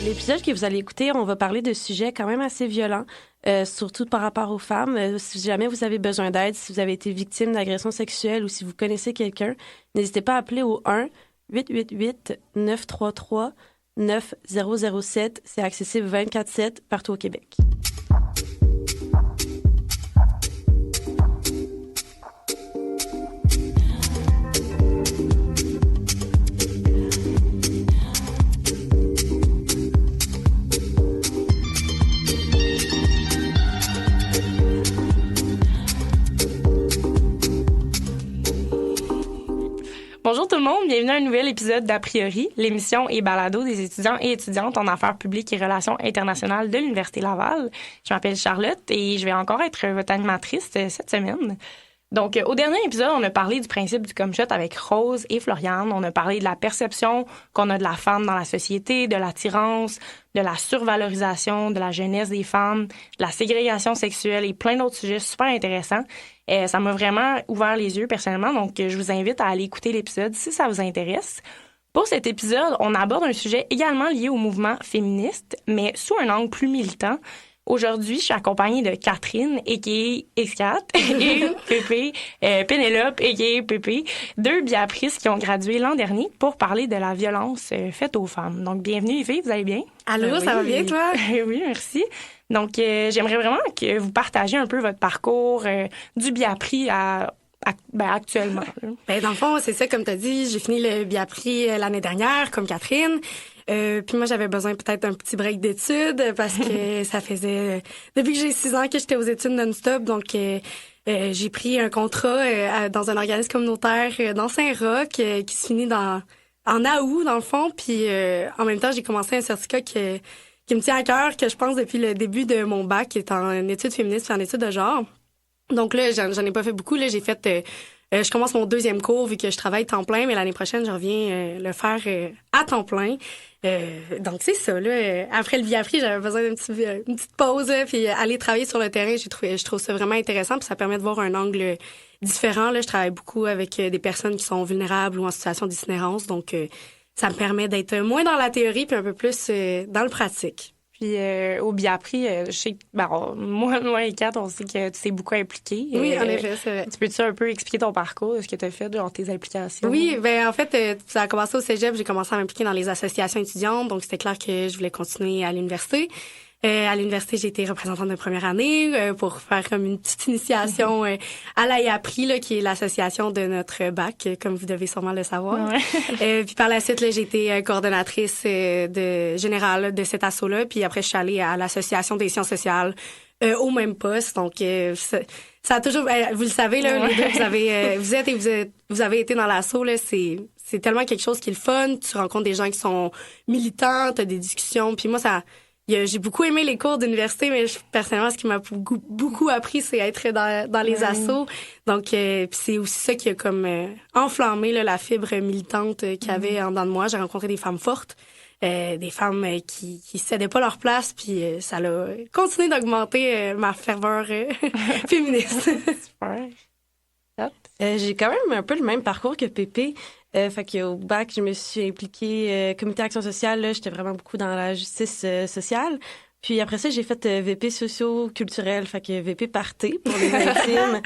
L'épisode que vous allez écouter, on va parler de sujets quand même assez violents, surtout par rapport aux femmes. Si jamais vous avez besoin d'aide, si vous avez été victime d'agression sexuelle ou si vous connaissez quelqu'un, n'hésitez pas à appeler au 1-888-933-9007. C'est accessible 24/7 partout au Québec. Bonjour tout le monde, bienvenue à un nouvel épisode d'A priori, l'émission et balado des étudiants et étudiantes en affaires publiques et relations internationales de l'Université Laval. Je m'appelle Charlotte et je vais encore être votre animatrice cette semaine. Donc, au dernier épisode, on a parlé du principe du come shot avec Rose et Floriane. On a parlé de la perception qu'on a de la femme dans la société, de l'attirance, de la survalorisation, de la jeunesse des femmes, de la ségrégation sexuelle et plein d'autres sujets super intéressants. Ça m'a vraiment ouvert les yeux personnellement, donc je vous invite à aller écouter l'épisode si ça vous intéresse. Pour cet épisode, on aborde un sujet également lié au mouvement féministe, mais sous un angle plus militant. Aujourd'hui, je suis accompagnée de Catherine, a.k.a. X4, et Pépé, Pénélope, a.k.a. Pépé, deux biaprices qui ont gradué l'an dernier pour parler de la violence faite aux femmes. Donc, bienvenue les filles, vous allez bien? Allô, ça va bien, toi? Oui, merci. Donc, j'aimerais vraiment que vous partagiez un peu votre parcours du biapris actuellement. Dans le fond, c'est ça, comme tu as dit, j'ai fini le biapris l'année dernière, comme Catherine. Puis moi, j'avais besoin peut-être d'un petit break d'études parce que ça faisait depuis que j'ai 6 ans que j'étais aux études non-stop. Donc, j'ai pris un contrat dans un organisme communautaire dans Saint-Roch qui se finit en août, dans le fond. Puis en même temps, j'ai commencé un certificat qui me tient à cœur, que je pense depuis le début de mon bac, qui est en études féministes et en études de genre. Donc là, j'en ai pas fait beaucoup. Là, j'ai fait... je commence mon 2e cours vu que je travaille temps plein, mais l'année prochaine, je reviens le faire à temps plein. Donc, c'est ça, là. Après le biapris, j'avais besoin d'une petite pause, là, puis aller travailler sur le terrain, je trouve ça vraiment intéressant, puis ça permet de voir un angle différent. Là, je travaille beaucoup avec des personnes qui sont vulnérables ou en situation d'itinérance, donc ça me permet d'être moins dans la théorie puis un peu plus dans le pratique. Puis au biapris, je sais que moi et Kat, on sait que tu t'es beaucoup impliquée. Oui, en effet, c'est vrai. Tu peux-tu un peu expliquer ton parcours, ce que tu as fait, genre tes implications? Oui, en fait, ça a commencé au cégep, j'ai commencé à m'impliquer dans les associations étudiantes, donc c'était clair que je voulais continuer à l'université. À l'université, j'ai été représentante de première année pour faire comme une petite initiation à l'AIAPRI, là, qui est l'association de notre bac, comme vous devez sûrement le savoir. Ouais. Puis par la suite, là, j'ai été coordonnatrice générale de cet asso-là. Puis après, je suis allée à l'association des sciences sociales au même poste. Donc, ça a toujours... vous le savez, là, les deux, vous avez été dans l'asso, là, c'est tellement quelque chose qui est le fun. Tu rencontres des gens qui sont militants, t'as des discussions. Puis moi, j'ai beaucoup aimé les cours d'université, mais personnellement, ce qui m'a beaucoup appris, c'est être dans les assos. Donc, c'est aussi ça qui a comme enflammé là, la fibre militante qu'il y avait en dedans de moi. J'ai rencontré des femmes fortes, des femmes qui cédaient pas leur place, puis ça a continué d'augmenter ma ferveur féministe. Super. J'ai quand même un peu le même parcours que Pépé. Fait qu'au bac, je me suis impliquée comité action sociale. Là, j'étais vraiment beaucoup dans la justice sociale. Puis après ça, j'ai fait VP socio-culturel, fait que VP party pour les intimes.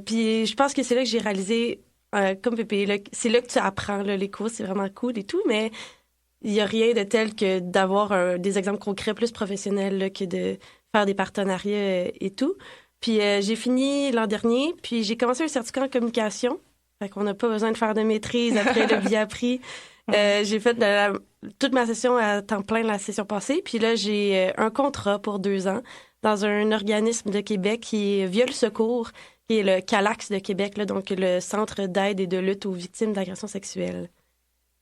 Puis je pense que c'est là que j'ai réalisé, comme Pépé, là, c'est là que tu apprends là, les cours, c'est vraiment cool et tout, mais il y a rien de tel que d'avoir des exemples concrets plus professionnels là, que de faire des partenariats et tout. Puis j'ai fini l'an dernier, puis j'ai commencé un certificat en communication. Fait qu'on n'a pas besoin de faire de maîtrise après le biapris. J'ai fait toute ma session à temps plein la session passée. Puis là, j'ai un contrat pour 2 ans dans un organisme de Québec qui est Viol Secours, qui est le CALAX de Québec, là, donc le Centre d'aide et de lutte aux victimes d'agressions sexuelles.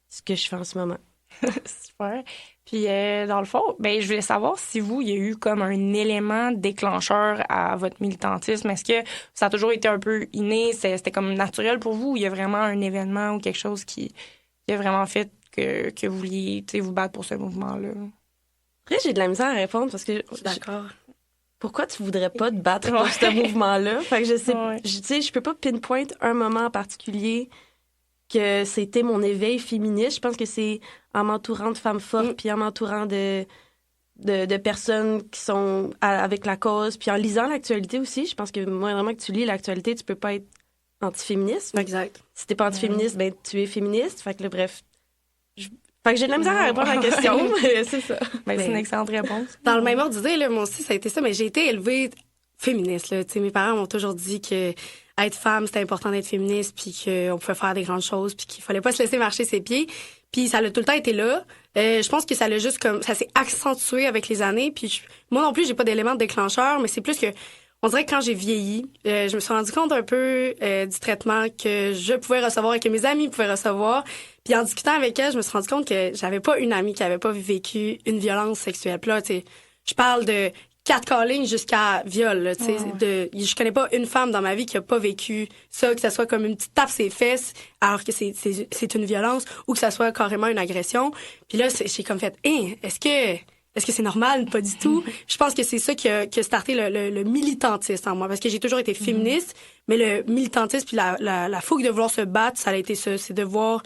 C'est ce que je fais en ce moment. Super. Puis, dans le fond, je voulais savoir si il y a eu comme un élément déclencheur à votre militantisme. Est-ce que ça a toujours été un peu inné? C'était comme naturel pour vous ou il y a vraiment un événement ou quelque chose qui a vraiment fait que vous vouliez vous battre pour ce mouvement-là? Après, j'ai de la misère à répondre parce que... Je suis d'accord. Pourquoi tu voudrais pas te battre pour ce mouvement-là? Fait que je sais, je peux pas pinpoint un moment en particulier que c'était mon éveil féministe. Je pense que c'est en m'entourant de femmes fortes, puis en m'entourant de personnes qui sont avec la cause, puis en lisant l'actualité aussi. Je pense que moi, vraiment, que tu lis l'actualité, tu peux pas être antiféministe. Exact. Si t'es pas antiféministe, ben tu es féministe. Fait que là, bref... Fait que j'ai de la misère à répondre à la question, mais c'est ça. Ben, c'est une excellente réponse. Dans le même ordre d'idée, là, moi aussi, ça a été ça, mais j'ai été élevée féministe. Là. Mes parents m'ont toujours dit que être femme, c'était important d'être féministe, puis qu'on pouvait faire des grandes choses, puis qu'il fallait pas se laisser marcher ses pieds. Puis ça a tout le temps été là. Je pense que ça l'a juste comme ça s'est accentué avec les années. Puis moi non plus, j'ai pas d'élément de déclencheur, mais c'est plus que on dirait que quand j'ai vieilli, je me suis rendu compte un peu du traitement que je pouvais recevoir et que mes amis pouvaient recevoir. Puis en discutant avec elles, je me suis rendu compte que j'avais pas une amie qui avait pas vécu une violence sexuelle. Puis là, tu sais, je parle de catcalling jusqu'à viol. Là, je connais pas une femme dans ma vie qui a pas vécu ça, que ça soit comme une petite tape ses fesses alors que c'est une violence ou que ça soit carrément une agression. Puis là, j'ai comme fait, est-ce que c'est normal? Pas du tout. Je pense que c'est ça qui a starté le militantisme en moi, parce que j'ai toujours été féministe, mais le militantisme puis la fougue de vouloir se battre, ça a été ça. C'est de voir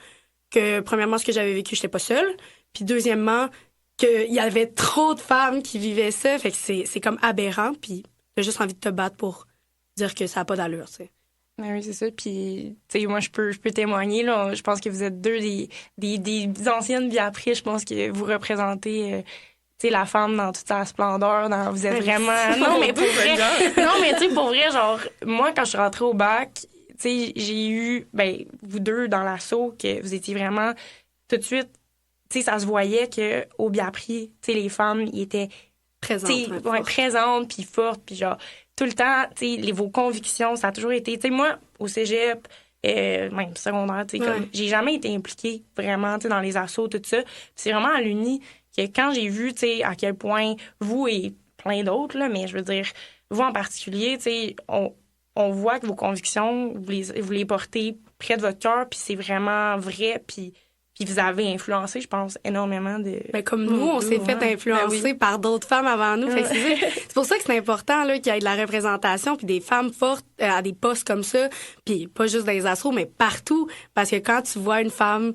que, premièrement, ce que j'avais vécu, j'étais pas seule. Puis deuxièmement, qu'il y avait trop de femmes qui vivaient ça. Fait que c'est comme aberrant. Puis t'as juste envie de te battre pour dire que ça n'a pas d'allure, tu sais. Oui, c'est ça. Puis, tu sais, moi, je peux témoigner, là. Je pense que vous êtes deux des anciennes vie après. Je pense que vous représentez... tu sais, la femme dans toute sa splendeur, vous êtes vraiment... Non, mais pour vrai... Non, mais tu sais, pour vrai, genre, moi, quand je suis rentrée au bac, tu sais, j'ai eu, vous deux dans l'assaut, que vous étiez vraiment, tout de suite, tu sais, ça se voyait qu'au Biapri, tu sais, les femmes, ils étaient... présentes, puis fortes, puis genre, tout le temps, tu sais, vos convictions, ça a toujours été... Tu sais, moi, au cégep, même secondaire, tu sais, comme, j'ai jamais été impliquée, vraiment, tu sais, dans les assauts, tout ça. Puis c'est vraiment à l'Uni que quand j'ai vu, tu sais, à quel point vous et plein d'autres, là, mais je veux dire, vous en particulier, tu sais, on voit que vos convictions, vous les portez près de votre cœur, puis c'est vraiment vrai, puis vous avez influencé, je pense, énormément de... Ben, comme nous, on s'est fait influencer par d'autres femmes avant nous. Fait que c'est pour ça que c'est important là, qu'il y ait de la représentation, puis des femmes fortes à des postes comme ça, puis pas juste dans les assos, mais partout. Parce que quand tu vois une femme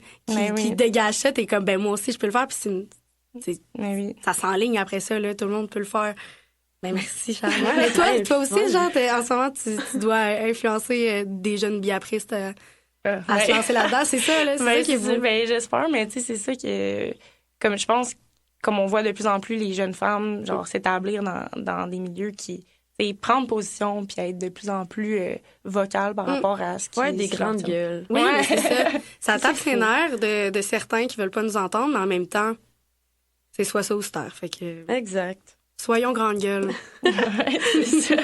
qui dégage ça, t'es comme, moi aussi, je peux le faire, puis ça s'enligne après ça, là, tout le monde peut le faire. Ben merci, Charles. Mais toi aussi, genre, en ce moment, tu dois influencer des jeunes biapristes à se lancer là-dedans. C'est ça, là, c'est ça qui est beau. J'espère, mais tu sais, c'est ça que... Comme je pense, comme on voit de plus en plus les jeunes femmes, genre, s'établir dans des milieux qui... prendre position puis être de plus en plus vocale par rapport à ce qui est... des grandes gueules. Oui, mais c'est ça. Ça tape ses nerfs de certains qui veulent pas nous entendre, mais en même temps, c'est soit ça ou se taire. Fait que... Exact. Soyons grandes gueules. C'est ça.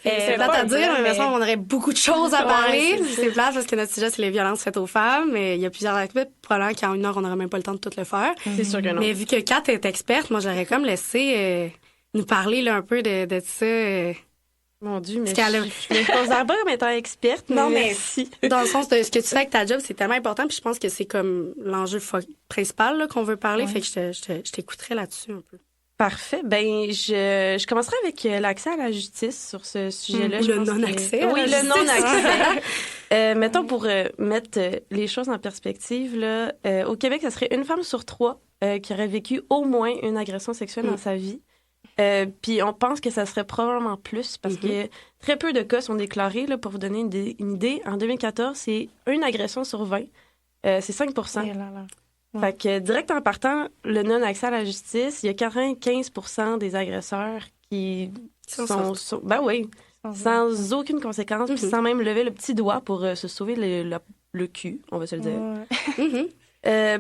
C'est plate à dire, mais on aurait beaucoup de choses à parler. C'est plate parce que notre sujet, c'est les violences faites aux femmes. Mais il y a plusieurs aspects. Probablement qu'en une heure, on n'aurait même pas le temps de tout le faire. C'est sûr que non. Mais vu que Kat est experte, moi, j'aurais comme laissé nous parler là, un peu de ça. Mon Dieu, mais je me considère pas comme étant experte. Non, mais si. Dans le sens de ce que tu fais avec ta job, c'est tellement important. Puis je pense que c'est comme l'enjeu principal là, qu'on veut parler. Fait que je t'écouterais là-dessus un peu. Parfait. Ben, je commencerai avec l'accès à la justice sur ce sujet-là. Ou le non-accès. Oui, le non-accès. Mettons, pour mettre les choses en perspective, là, au Québec, ça serait une femme sur 3 qui aurait vécu au moins une agression sexuelle dans sa vie. Puis on pense que ça serait probablement plus parce que très peu de cas sont déclarés. Là, pour vous donner une idée, en 2014, c'est une agression sur 20. C'est 5 Fait que direct en partant, le non-accès à la justice, il y a 95% des agresseurs qui sont sans aucune conséquence, puis sans même lever le petit doigt pour se sauver le cul, on va se le dire.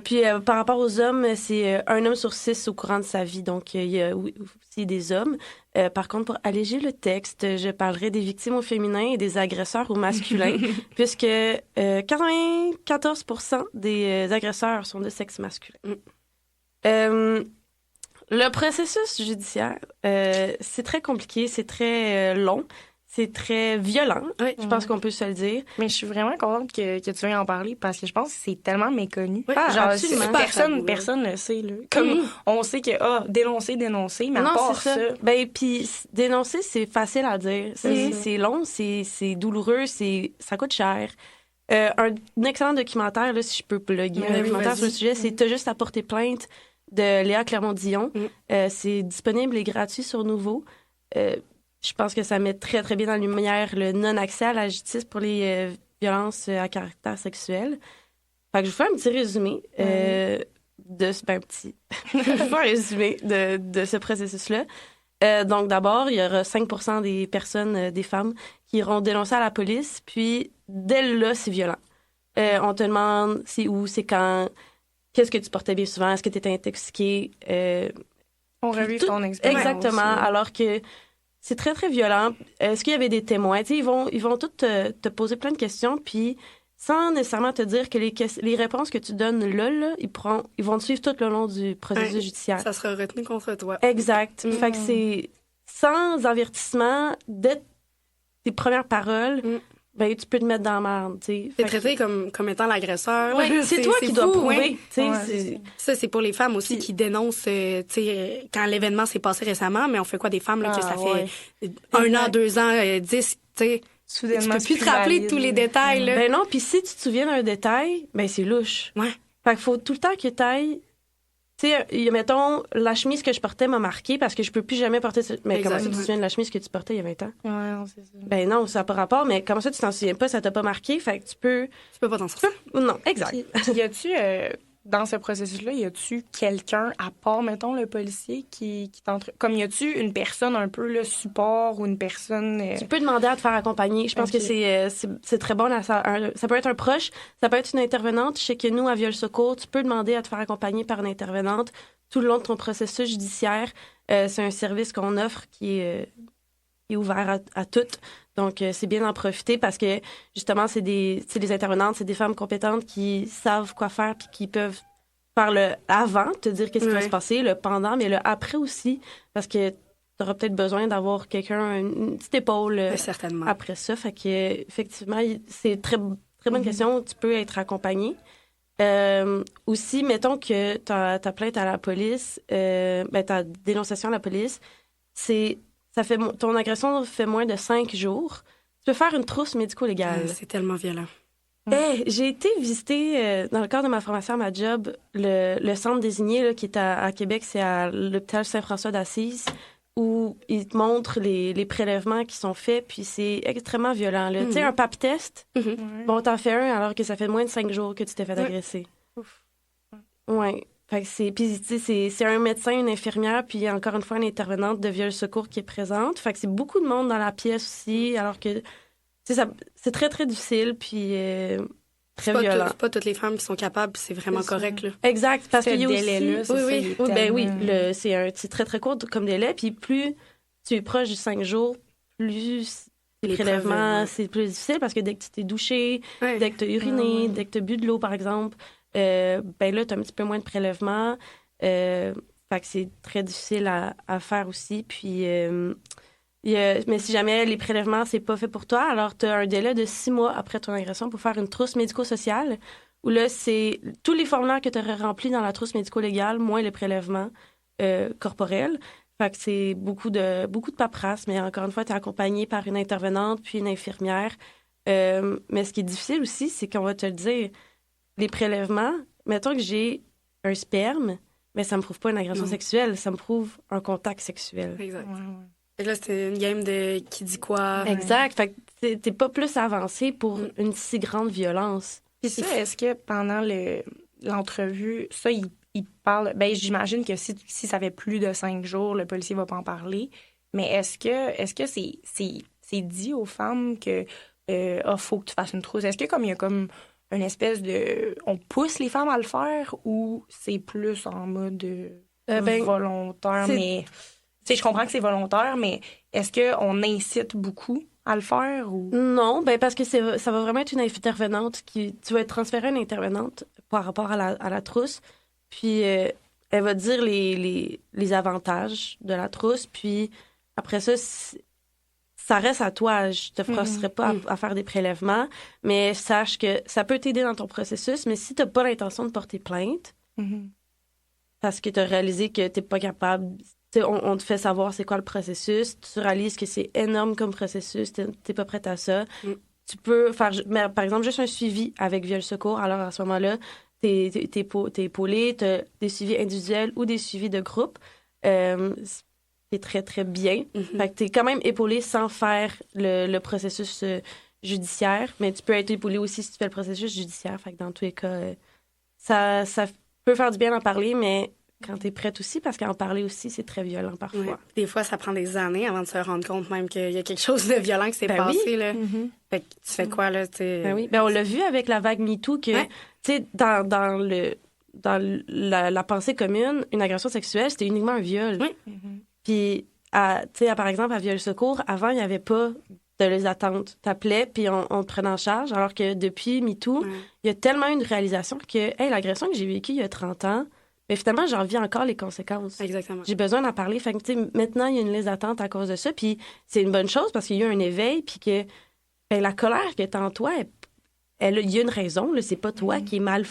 Puis par rapport aux hommes, c'est un homme sur 6 au courant de sa vie, donc il y a aussi des hommes. Par contre, pour alléger le texte, je parlerai des victimes au féminin et des agresseurs au masculin, puisque 94% des agresseurs sont de sexe masculin. Le processus judiciaire, c'est très compliqué, c'est très long. C'est très violent, je pense qu'on peut se le dire. Mais je suis vraiment contente que tu viennes en parler parce que je pense que c'est tellement méconnu. Oui, genre, personne ne le sait. Là. Comme on sait que dénoncer, mais à part ça. Ben, puis dénoncer, c'est facile à dire. C'est long, c'est douloureux, ça coûte cher. Un excellent documentaire, là, si je peux plugger un documentaire sur le sujet, c'est « T'as juste à porter plainte » de Léa Clermont-Dion. C'est disponible et gratuit sur Nouveau. Je pense que ça met très, très bien en lumière le non-accès à la justice pour les violences à caractère sexuel. Fait que je vous fais un petit résumé de ce processus-là. Donc, d'abord, il y aura 5% des personnes, des femmes, qui iront dénoncer à la police. Puis, dès là, c'est violent. On te demande c'est où, c'est quand, qu'est-ce que tu portais bien souvent, est-ce que tu étais intoxiqué. On revive ton expérience. Exactement, aussi. alors que c'est très, très violent. Est-ce qu'il y avait des témoins? T'sais, ils vont tous te poser plein de questions, puis sans nécessairement te dire que les réponses que tu donnes là, ils vont te suivre tout le long du processus judiciaire. Ça sera retenu contre toi. Exact. Fait que c'est sans avertissement, dès tes premières paroles, ben, tu peux te mettre dans la merde. T'es traité comme étant l'agresseur. Ouais, c'est toi qui dois prouver. Ça, c'est pour les femmes aussi qui dénoncent quand l'événement s'est passé récemment, mais on fait quoi des femmes là, que ça fait 1 an, 2 ans, 10, tu sais. Soudainement, tu peux plus te rappeler de tous les détails. Là. Ben non, puis si tu te souviens d'un détail, ben c'est louche. Ouais. Fait qu'il faut tout le temps que t'ailles. Tu sais, mettons, la chemise que je portais m'a marqué parce que je peux plus jamais porter. Mais comment ça, tu te souviens de la chemise que tu portais il y a 20 ans? Ouais, non, c'est ça. Ben non, ça n'a pas rapport, mais comment ça, tu t'en souviens pas, ça t'a pas marqué? Fait que tu peux pas t'en sortir. Non, exact. Puis, y a-tu, dans ce processus-là, y a-tu quelqu'un, à part, mettons, le policier, qui t'entre... Comme y a-tu une personne un peu, le support ou une personne... Tu peux demander à te faire accompagner. Je pense que c'est très bon. Là, ça peut être un proche, ça peut être une intervenante. Je sais que nous, à Viol Secours, tu peux demander à te faire accompagner par une intervenante tout le long de ton processus judiciaire. C'est un service qu'on offre qui est ouvert à toutes. Donc, c'est bien d'en profiter parce que, justement, c'est des intervenantes, c'est des femmes compétentes qui savent quoi faire puis qui peuvent faire le avant, te dire qu'est-ce qui va se passer, le pendant, mais le après aussi, parce que tu auras peut-être besoin d'avoir quelqu'un, une petite épaule après ça. Fait que, effectivement, c'est très, très bonne question. Tu peux être accompagné. Aussi, mettons que ta plainte à la police, ta dénonciation à la police, ton agression fait moins de 5 jours. Tu peux faire une trousse médico-légale. C'est tellement violent. J'ai été visiter, dans le cadre de ma formation à ma job, le centre désigné là, qui est à Québec, c'est à l'hôpital Saint-François d'Assise, où ils te montrent les prélèvements qui sont faits, puis c'est extrêmement violent. Tu sais, un pap test, bon, t'en fais un alors que ça fait moins de 5 jours que tu t'es fait agresser. Ouais. Fait que c'est un médecin, une infirmière, puis encore une fois, une intervenante de Viol Secours qui est présente. Fait que c'est beaucoup de monde dans la pièce aussi, alors que c'est très, très difficile, puis très violent. C'est pas toutes les femmes qui sont capables, puis c'est vraiment correct. Là. Exact, parce qu'il y a aussi... délai-là, c'est très, très court comme délai, puis plus tu es proche du 5 jours, plus les prélèvements, c'est plus difficile, parce que dès que tu t'es douché, dès que tu as uriné, dès que tu as bu de l'eau, par exemple... là, tu as un petit peu moins de prélèvements. Fait que c'est très difficile à faire aussi. Puis, mais si jamais les prélèvements, c'est pas fait pour toi, alors tu as un délai de 6 mois après ton agression pour faire une trousse médico-sociale, où là, c'est tous les formulaires que tu aurais remplis dans la trousse médico-légale, moins les prélèvements corporels. Fait que c'est beaucoup de paperasse, mais encore une fois, tu es accompagné par une intervenante puis une infirmière. Mais ce qui est difficile aussi, c'est qu'on va te le dire... Les prélèvements, mettons que j'ai un sperme, mais ça me prouve pas une agression sexuelle, ça me prouve un contact sexuel. Exact. Fait que là, c'était une game de qui dit quoi. Exact. Fait que t'es pas plus avancé pour une si grande violence. Puis ça, est-ce que pendant l'entrevue, ça, il parle... Ben, j'imagine que si ça fait plus de 5 jours, le policier va pas en parler. Mais est-ce que c'est dit aux femmes que faut que tu fasses une trousse? Est-ce que il y a comme une espèce de... On pousse les femmes à le faire ou c'est plus en mode volontaire? Mais je comprends que c'est volontaire, mais est-ce qu'on incite beaucoup à le faire? Ou... Non, parce que ça va vraiment être une intervenante tu vas être transférée à une intervenante par rapport à la trousse. Puis elle va te dire les avantages de la trousse. Puis après ça, ça reste à toi. Je te forcerai pas à faire des prélèvements, mais sache que ça peut t'aider dans ton processus. Mais si tu n'as pas l'intention de porter plainte, parce que tu as réalisé que tu n'es pas capable, on te fait savoir c'est quoi le processus, tu réalises que c'est énorme comme processus, tu n'es pas prête à ça, tu peux faire, par exemple, juste un suivi avec Viol Secours. Alors, à ce moment-là, t'es épaulé, t'as des suivis individuels ou des suivis de groupe. C'est très, très bien. Fait que t'es quand même épaulé sans faire le processus judiciaire, mais tu peux être épaulé aussi si tu fais le processus judiciaire. Fait que dans tous les cas, ça peut faire du bien d'en parler, mais quand t'es prête aussi, parce qu'en parler aussi, c'est très violent parfois. Ouais. Des fois, ça prend des années avant de se rendre compte même qu'il y a quelque chose de violent qui s'est passé. Oui. Là. Fait que tu fais quoi, là? Oui. On l'a vu avec la vague MeToo que, tu sais, dans la pensée commune, une agression sexuelle, c'était uniquement un viol. Oui. Puis, tu sais, par exemple, à Viol Secours, avant, il n'y avait pas de les attentes. T'appelais, puis on te prenait en charge, alors que depuis MeToo, il y a tellement une réalisation que, l'agression que j'ai vécue il y a 30 ans, mais finalement, j'en vis encore les conséquences. Exactement. J'ai besoin d'en parler. Fait que, tu sais, maintenant, il y a une liste d'attente à cause de ça, puis c'est une bonne chose parce qu'il y a eu un éveil, puis que la colère que t'as en toi, il y a une raison, là, c'est pas toi qui est mal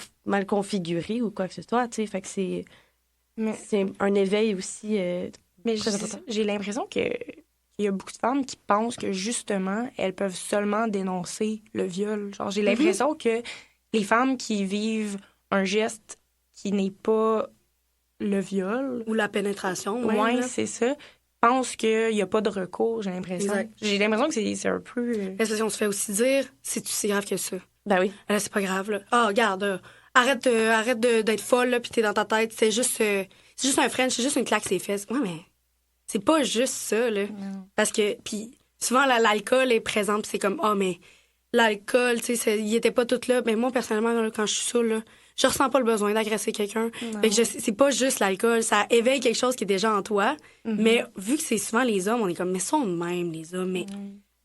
configuré ou quoi que ce soit, tu sais. Fait que c'est un éveil aussi mais très important. J'ai l'impression qu'il y a beaucoup de femmes qui pensent que, justement, elles peuvent seulement dénoncer le viol. Genre, j'ai l'impression que les femmes qui vivent un geste qui n'est pas le viol... Ou la pénétration, Oui, c'est ça. Pensent qu'il n'y a pas de recours, j'ai l'impression. Exact. J'ai l'impression que c'est un peu... Est-ce qu'on se fait aussi dire, c'est-tu si grave que ça? Ben oui. Là, c'est pas grave, là. Ah, regarde, arrête d'être folle, là, puis t'es dans ta tête. C'est juste un French, c'est juste une claque ses fesses. Ouais, mais c'est pas juste ça, là. Non. Parce que, puis souvent, l'alcool est présent, puis c'est comme, mais l'alcool, tu sais, il était pas tout là. Mais moi, personnellement, là, quand je suis saoule, là, je ressens pas le besoin d'agresser quelqu'un. Fait que c'est pas juste l'alcool, ça éveille quelque chose qui est déjà en toi. Mais vu que c'est souvent les hommes, on est comme, mais sont de même, les hommes. Mais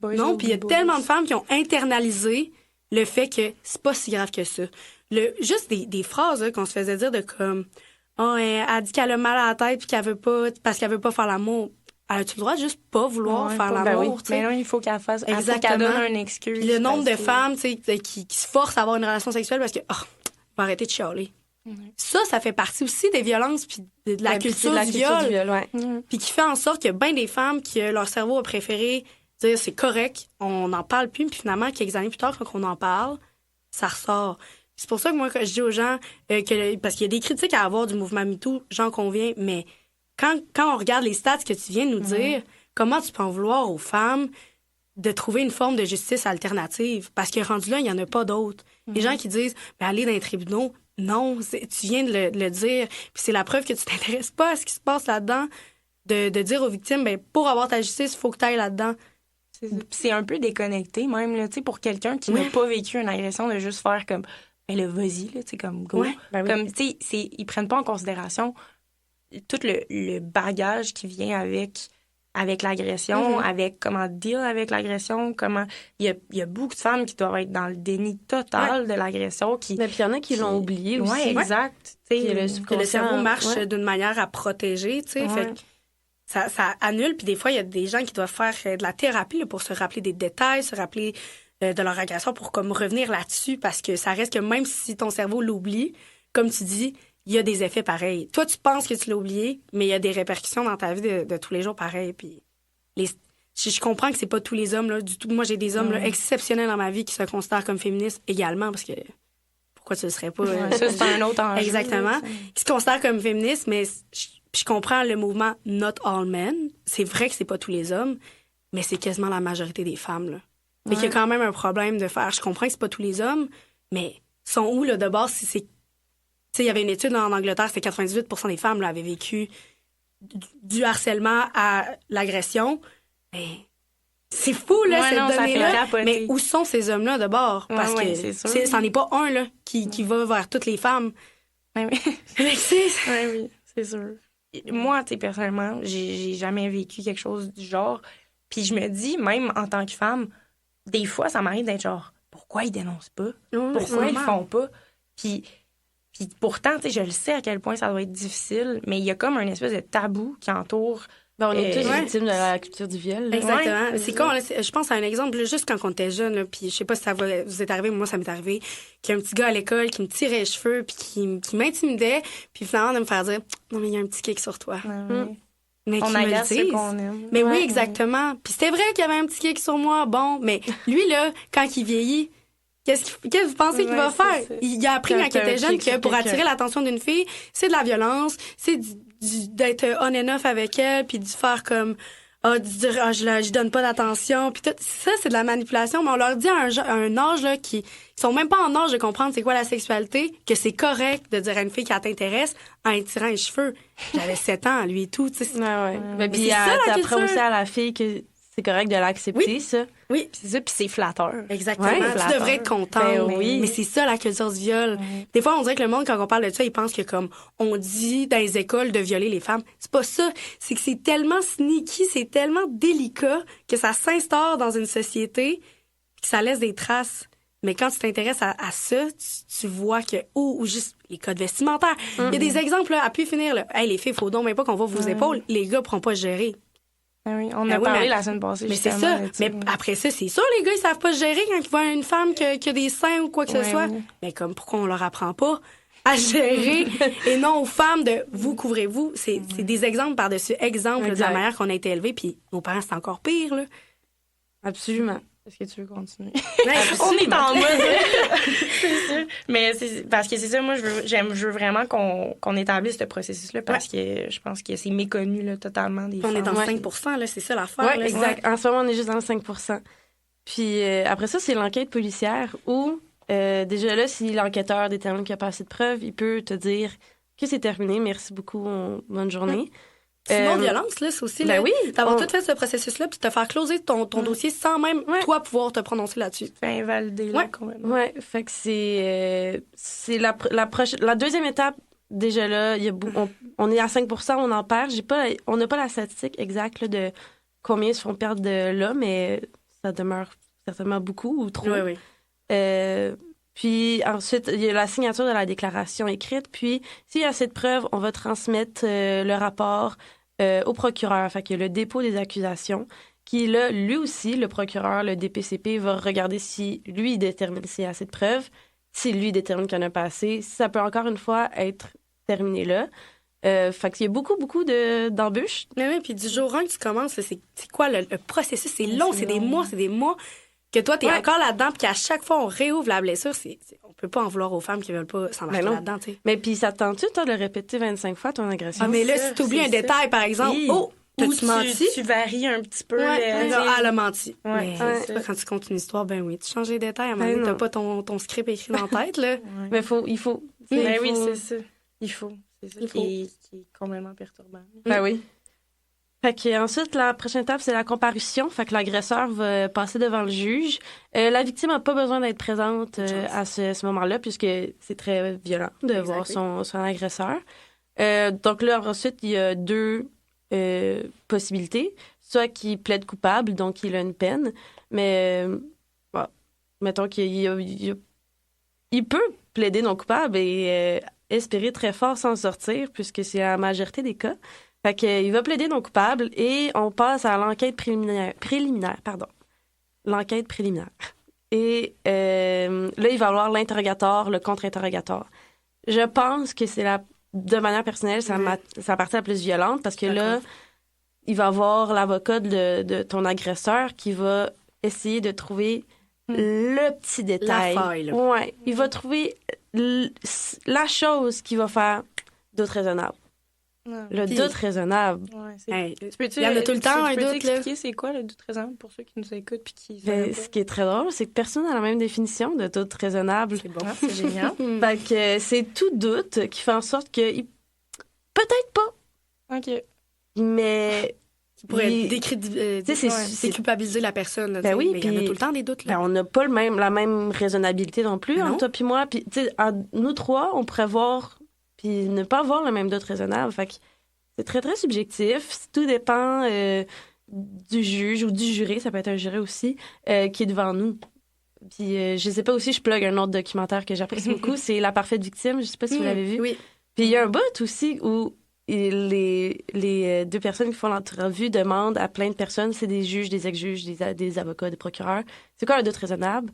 non, puis il y a tellement de femmes qui ont internalisé le fait que c'est pas si grave que ça. Juste des phrases là, qu'on se faisait dire de comme, elle dit qu'elle a mal à la tête puis qu'elle veut pas, parce qu'elle veut pas faire l'amour. As-tu le droit de juste pas vouloir faire l'amour? Mais non, il faut qu'elle fasse. Exactement. Il faut qu'elle donne une excuse. Puis le nombre de femmes, tu sais, qui se forcent à avoir une relation sexuelle parce que, va arrêter de chialer. Ça fait partie aussi des violences puis de la culture du viol. Puis qui fait en sorte que bien des femmes qui leur cerveau a préféré dire c'est correct, on n'en parle plus, puis finalement, quelques années plus tard, quand on en parle, ça ressort. C'est pour ça que moi, quand je dis aux gens, parce qu'il y a des critiques à avoir du mouvement MeToo, j'en conviens, mais quand on regarde les stats que tu viens de nous dire, comment tu peux en vouloir aux femmes de trouver une forme de justice alternative? Parce que rendu là, il n'y en a pas d'autres. Les gens qui disent, aller dans les tribunaux, non, tu viens de le dire, puis c'est la preuve que tu t'intéresses pas à ce qui se passe là-dedans, de dire aux victimes, pour avoir ta justice, il faut que tu ailles là-dedans. C'est un peu déconnecté, même, là, tu sais, pour quelqu'un qui n'a pas vécu une agression, de juste faire comme, vas-y, là, tu sais, comme, go. Comme, tu sais, ils prennent pas en considération tout le bagage qui vient avec l'agression, avec comment deal avec l'agression, comment... Il y a beaucoup de femmes qui doivent être dans le déni total de l'agression. Mais puis il y en a qui l'ont oublié aussi. Oui, exact. Que le cerveau marche d'une manière à protéger, tu sais, fait que ça annule. Puis des fois, il y a des gens qui doivent faire de la thérapie là, pour se rappeler des détails, se rappeler de leur agression pour comme revenir là-dessus, parce que ça reste que même si ton cerveau l'oublie, comme tu dis, il y a des effets pareils. Toi, tu penses que tu l'as oublié, mais il y a des répercussions dans ta vie de tous les jours pareils. Puis je comprends que c'est pas tous les hommes là, du tout. Moi, j'ai des hommes là, exceptionnels dans ma vie qui se considèrent comme féministes également, parce que pourquoi tu le serais pas? Ça, c'est un autre enjeu. Exactement. Qui se considèrent comme féministes, mais je comprends le mouvement Not All Men. C'est vrai que c'est pas tous les hommes, mais c'est quasiment la majorité des femmes, là. Fait qu'il y a quand même un problème de faire. Je comprends que c'est pas tous les hommes, mais sont où, là, de base, si c'est... Tu sais, il y avait une étude en Angleterre, c'était 98% des femmes, là, avaient vécu du harcèlement à l'agression. Mais c'est fou, là, cette donnée-là. Mais où sont ces hommes-là, de bord? Parce que c'en est pas un, là, qui va vers toutes les femmes. Oui, c'est sûr. Moi, tu sais, personnellement, j'ai jamais vécu quelque chose du genre. Puis je me dis, même en tant que femme, des fois, ça m'arrive d'être genre, pourquoi ils dénoncent pas? Pourquoi ils le font pas? Puis pourtant, tu sais, je le sais à quel point ça doit être difficile, mais il y a comme un espèce de tabou qui entoure. On est tous victimes de la culture du viol. Là. Exactement. C'est con, là, je pense à un exemple, là, juste quand on était jeune, puis je sais pas si ça vous est arrivé, mais moi, ça m'est arrivé, qu'il y a un petit gars à l'école qui me tirait les cheveux, puis qui m'intimidait, puis finalement, de me faire dire, non, mais il y a un petit kick sur toi. Mais On qui me le agace ce disent. qu'on aime. Mais oui, Ouais. exactement. Puis c'était vrai qu'il y avait un petit kick sur moi. Bon, mais lui, là, quand il vieillit, qu'est-ce que vous pensez qu'il va Ouais, c'est faire? ça. Il a appris Quand quand il t'as un était jeune kick que sur pour quelqu'un. attirer l'attention d'une fille, c'est de la violence, c'est d'être on and off avec elle, puis de faire comme de dire je donne pas d'attention, puis tout ça c'est de la manipulation, mais on leur dit à un âge là qui sont même pas en âge de comprendre c'est quoi la sexualité, que c'est correct de dire à une fille qui t'intéresse en lui tirant les cheveux. J'avais 7 ans lui et tout, tu sais. Ouais. Mais puis c'est ça, la t'apprends culture. aussi à la fille que c'est correct de l'accepter, ça. Oui, C'est ça, puis c'est flatteur. exactement. Ouais, Tu flatteur. devrais être contente. Ben oui. Mais c'est ça, la culture du viol. Des fois, on dirait que le monde, quand on parle de ça, il pense que comme on dit dans les écoles de violer les femmes. C'est pas ça. C'est que c'est tellement sneaky, c'est tellement délicat que ça s'instaure dans une société que ça laisse des traces. Mais quand tu t'intéresses à ça, tu vois que... Ou juste les codes vestimentaires. Il y a des exemples, là, à pu finir. Là. Hey, les filles, faut donc même pas qu'on voit vos épaules. Les gars pourront pas gérer. Ah oui, on Ah a oui, parlé mais- la semaine passée, Mais c'est justement, ça. de ça. Mais après ça, c'est sûr, les gars, ils savent pas se gérer quand ils voient une femme qui a des seins ou quoi que ce Ouais, soit. ouais. Mais comme, pourquoi on leur apprend pas à gérer et non aux femmes de vous couvrez-vous? C'est des exemples par-dessus exemples de Exact. la manière qu'on a été élevés, puis nos parents, c'est encore pire, là. Absolument. Est-ce que tu veux continuer? Ouais, On est absolument. en mode. C'est sûr. Mais c'est parce que c'est ça, moi, je veux vraiment qu'on établisse ce processus-là parce que je pense que c'est méconnu là, totalement des On est femmes. dans Ouais. 5 là, c'est ça l'affaire. Ouais, là. exact. En ce moment, on est juste dans le 5 Puis après ça, c'est l'enquête policière où, déjà là, si l'enquêteur détermine qu'il n'y a pas assez de preuves, il peut te dire que c'est terminé, merci beaucoup, bonne journée. Sinon, violence, là, c'est aussi, ben là, oui, d'avoir on- tout fait ce processus-là, puis te faire closer ton dossier sans même, Ouais. toi, pouvoir te prononcer là-dessus. Fait invalider là, Ouais. complètement. Ouais, fait que c'est la deuxième étape. Déjà là, on est à 5 on en perd. On n'a pas la statistique exacte là, de combien se font perdre là, mais ça demeure certainement beaucoup ou trop. Oui, oui. Puis ensuite, il y a la signature de la déclaration écrite. Puis, s'il y a assez de preuves, on va transmettre le rapport au procureur. Fait que le dépôt des accusations, qui là, lui aussi, le procureur, le DPCP, va regarder si lui, il détermine s'il y a assez de preuves. Si lui, il détermine qu'il y en a pas assez, ça peut encore une fois être terminé là. Fait qu'il y a beaucoup d'embûches. Mais oui, puis du jour 1 que tu commences, là, c'est quoi le processus? C'est long, c'est des mois que toi, t'es Ouais. encore là-dedans, puis qu'à chaque fois, on réouvre la blessure. On peut pas en vouloir aux femmes qui veulent pas s'embarquer Ben non. là-dedans, tu sais. Mais puis, ça te tente-tu, toi, de le répéter 25 fois, ton agression? Ah, mais là, ça, si t'oublies c'est un ça. détail, par exemple, Oui. oh, Ou t'as-tu menti? tu varies un petit peu. Ouais, tu sais. elle a menti. Ouais, Mais c'est ça. quand tu comptes une histoire, ben oui, tu changes les détails. À un moment Ben donné, t'as non. pas ton script écrit dans la tête, là. Mais il faut. tu sais, Ben il oui, faut- c'est ça. Il faut. C'est ça Il qui est complètement perturbant. Ben oui. Fait que ensuite, la prochaine étape, c'est la comparution. Fait que l'agresseur va passer devant le juge. La victime n'a pas besoin d'être présente à ce moment-là, puisque c'est très violent de voir oui. son agresseur. Donc là, ensuite, il y a deux possibilités. Soit qu'il plaide coupable, donc il a une peine, mais bon, mettons qu'il peut plaider non coupable et espérer très fort s'en sortir, puisque c'est la majorité des cas. Fait qu'il va plaider non coupable et on passe à l'enquête préliminaire. L'enquête préliminaire. Et là, il va y avoir l'interrogatoire, le contre-interrogatoire. Je pense que c'est de manière personnelle, c'est la partie la plus violente parce que là, il va y avoir l'avocat de ton agresseur qui va essayer de trouver le petit détail. La faille, là. Ouais. Il va trouver la chose qui va faire doute raisonnable. Le Puis- doute raisonnable. Ouais, Hey, il y en a tout le temps, un doute, là. expliquer c'est quoi le doute raisonnable pour ceux qui nous écoutent puis qui savent Ce qui est très drôle, c'est que personne n'a la même définition de doute raisonnable. C'est bon. pas? Ah, c'est génial. Fait que c'est tout doute qui fait en sorte que peut-être pas, OK. mais Tu pourrais il- c'est culpabiliser la personne. Là, Ben tu sais. oui, mais il y en a puis- tout le temps des doutes. Là. ben, on n'a pas la même raisonnabilité non plus, Non. entre toi puis moi. Puis, tu sais, nous trois, on pourrait voir puis ne pas avoir le même doute raisonnable. Fait que c'est très, très subjectif. Tout dépend du juge ou du juré, ça peut être un juré aussi, qui est devant nous. Puis, je sais pas aussi, je plug un autre documentaire que j'apprécie beaucoup, c'est La parfaite victime. Je sais pas si vous l'avez vu. Oui. Puis il y a un bout aussi où les deux personnes qui font l'entrevue demandent à plein de personnes, c'est des juges, des ex-juges, des avocats, des procureurs, c'est quoi un doute raisonnable?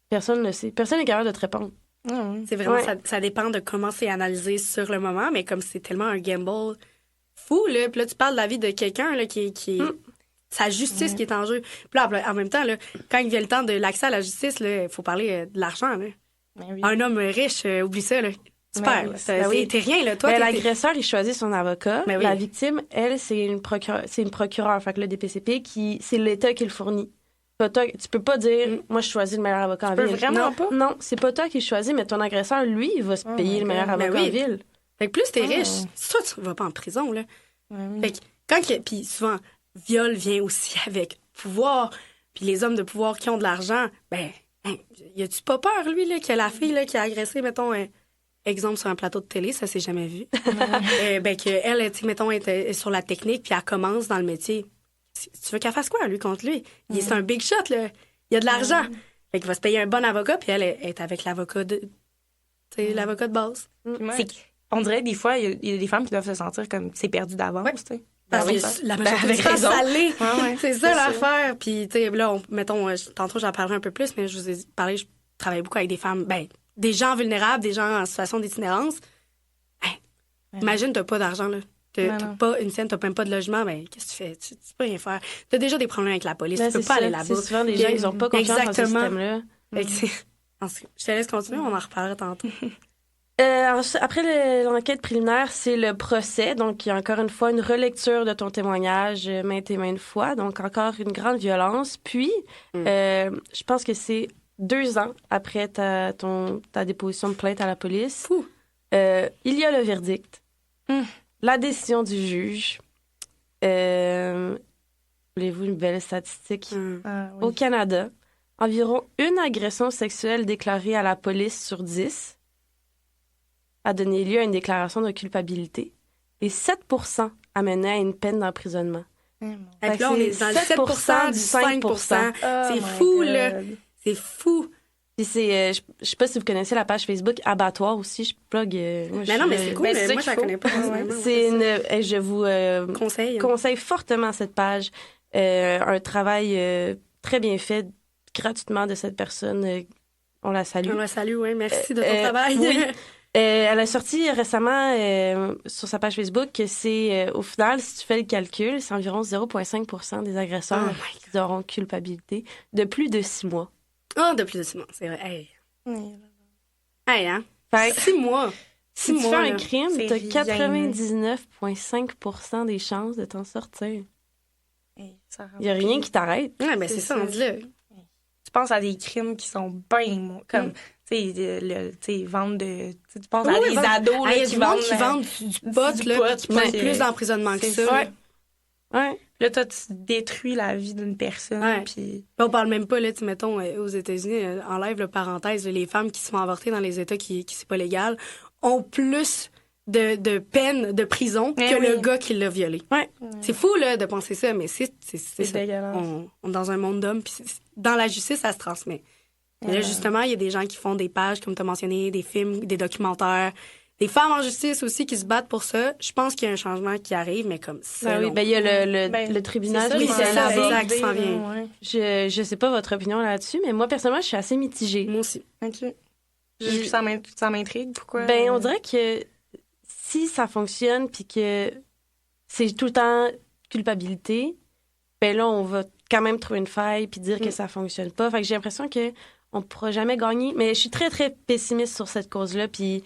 Personne ne le sait. Personne n'est capable de te répondre. Ah, ouais. C'est vraiment, Ouais. ça dépend de comment c'est analysé sur le moment, mais comme c'est tellement un gamble, fou, là. Puis là, tu parles de la vie de quelqu'un, là, qui est sa justice qui est en jeu. Puis là, en même temps, là, quand il vient le temps de l'accès à la justice, là, il faut parler de l'argent, là. Oui. Un homme riche, oublie ça, là. Tu perds, là. T'es rien, là. Toi, l'agresseur, il choisit son avocat. Oui. La victime, elle, c'est une procureure. Fait que le DPCP, c'est l'État qui le fournit. Toi, tu peux pas dire, moi, je choisis le meilleur avocat en ville. Vraiment pas? Non, c'est pas toi qui choisis, mais ton agresseur, lui, il va se payer le meilleur avocat en ville. Fait que plus t'es riche, toi, tu vas pas en prison, là. Fait que puis souvent, viol vient aussi avec pouvoir. Puis les hommes de pouvoir qui ont de l'argent, y a-tu pas peur, lui, là, que la fille, là, qui a agressé, mettons, exemple sur un plateau de télé, ça s'est jamais vu, qu'elle, mettons, est sur la technique, puis elle commence dans le métier. Tu veux qu'elle fasse quoi, lui, contre lui? C'est un big shot, là. Il y a de l'argent. Fait qu'il va se payer un bon avocat, puis elle est avec l'avocat de... l'avocat de base. On dirait, des fois, il y a des femmes qui doivent se sentir comme c'est perdu d'avance, tu sais. Parce que la majorité du temps, ça l'est. C'est ça l'affaire. Puis, tu sais, là, mettons, tantôt, j'en parlerai un peu plus, mais je vous ai parlé, je travaille beaucoup avec des femmes, des gens vulnérables, des gens en situation d'itinérance. Imagine, t'as pas d'argent, là. T'as pas une scène, t'as même pas de logement, qu'est-ce que tu fais? Tu peux rien faire. T'as déjà des problèmes avec la police, tu peux pas aller là-bas. C'est souvent des gens qui ont pas confiance dans ce système-là. Je te laisse continuer, on en reparlera tantôt. Après l'enquête préliminaire, c'est le procès. Donc, il y a encore une fois une relecture de ton témoignage maintes et maintes fois. Donc, encore une grande violence. Puis, je pense que c'est 2 ans après ta déposition de plainte à la police. Il y a le verdict. La décision du juge. Voulez-vous une belle statistique? Au Canada, environ 1 agression sexuelle déclarée à la police sur 10 a donné lieu à une déclaration de culpabilité et 7% a mené à une peine d'emprisonnement. Et là, on est dans le 7% du 5%. C'est fou, là. C'est fou. Puis je sais pas si vous connaissez la page Facebook Abattoir aussi, je plug. Non, mais c'est cool, mais moi, je la connais pas. Je vous conseille fortement cette page. Un travail très bien fait gratuitement de cette personne. On la salue. On la salue, oui. Merci de ton travail. Oui. Elle a sorti récemment sur sa page Facebook que c'est, au final, si tu fais le calcul, c'est environ 0,5% des agresseurs qui auront culpabilité de plus de 6 mois. De plus de 6 mois, c'est vrai. Hein? Fait 6 mois. Si tu fais un crime, t'as 99,5% des chances de t'en sortir. Il n'y a rien qui t'arrête. Ouais, mais c'est ça, on dit là. Tu penses à des crimes qui sont bien, comme... Tu sais, vendre de... Tu penses à des ados là, qui vendent du pot, là, qui prennent plus d'emprisonnement que ça. Ouais. Là, toi, tu détruis la vie d'une personne. Puis on parle même pas, là, mettons, aux États-Unis, enlève le parenthèse, les femmes qui se font avorter dans les États qui c'est pas légal ont plus de peine de prison que le gars qui l'a violé. C'est fou, là, de penser ça, mais c'est dégueulasse. On est dans un monde d'hommes, puis dans la justice, ça se transmet. Et là, justement, il y a des gens qui font des pages, comme tu as mentionné, des films, des documentaires, des femmes en justice aussi qui se battent pour ça. Je pense qu'il y a un changement qui arrive, mais comme ça. Il y a le tribunal. C'est ça, exact, qui s'en vient. Je sais pas votre opinion là-dessus, mais moi, personnellement, je suis assez mitigée. Moi aussi. OK. Ça m'intrigue. Pourquoi? On dirait que si ça fonctionne puis que c'est tout le temps culpabilité, là, on va quand même trouver une faille puis dire que ça fonctionne pas. Fait que j'ai l'impression que on pourra jamais gagner. Mais je suis très, très pessimiste sur cette cause-là. Puis,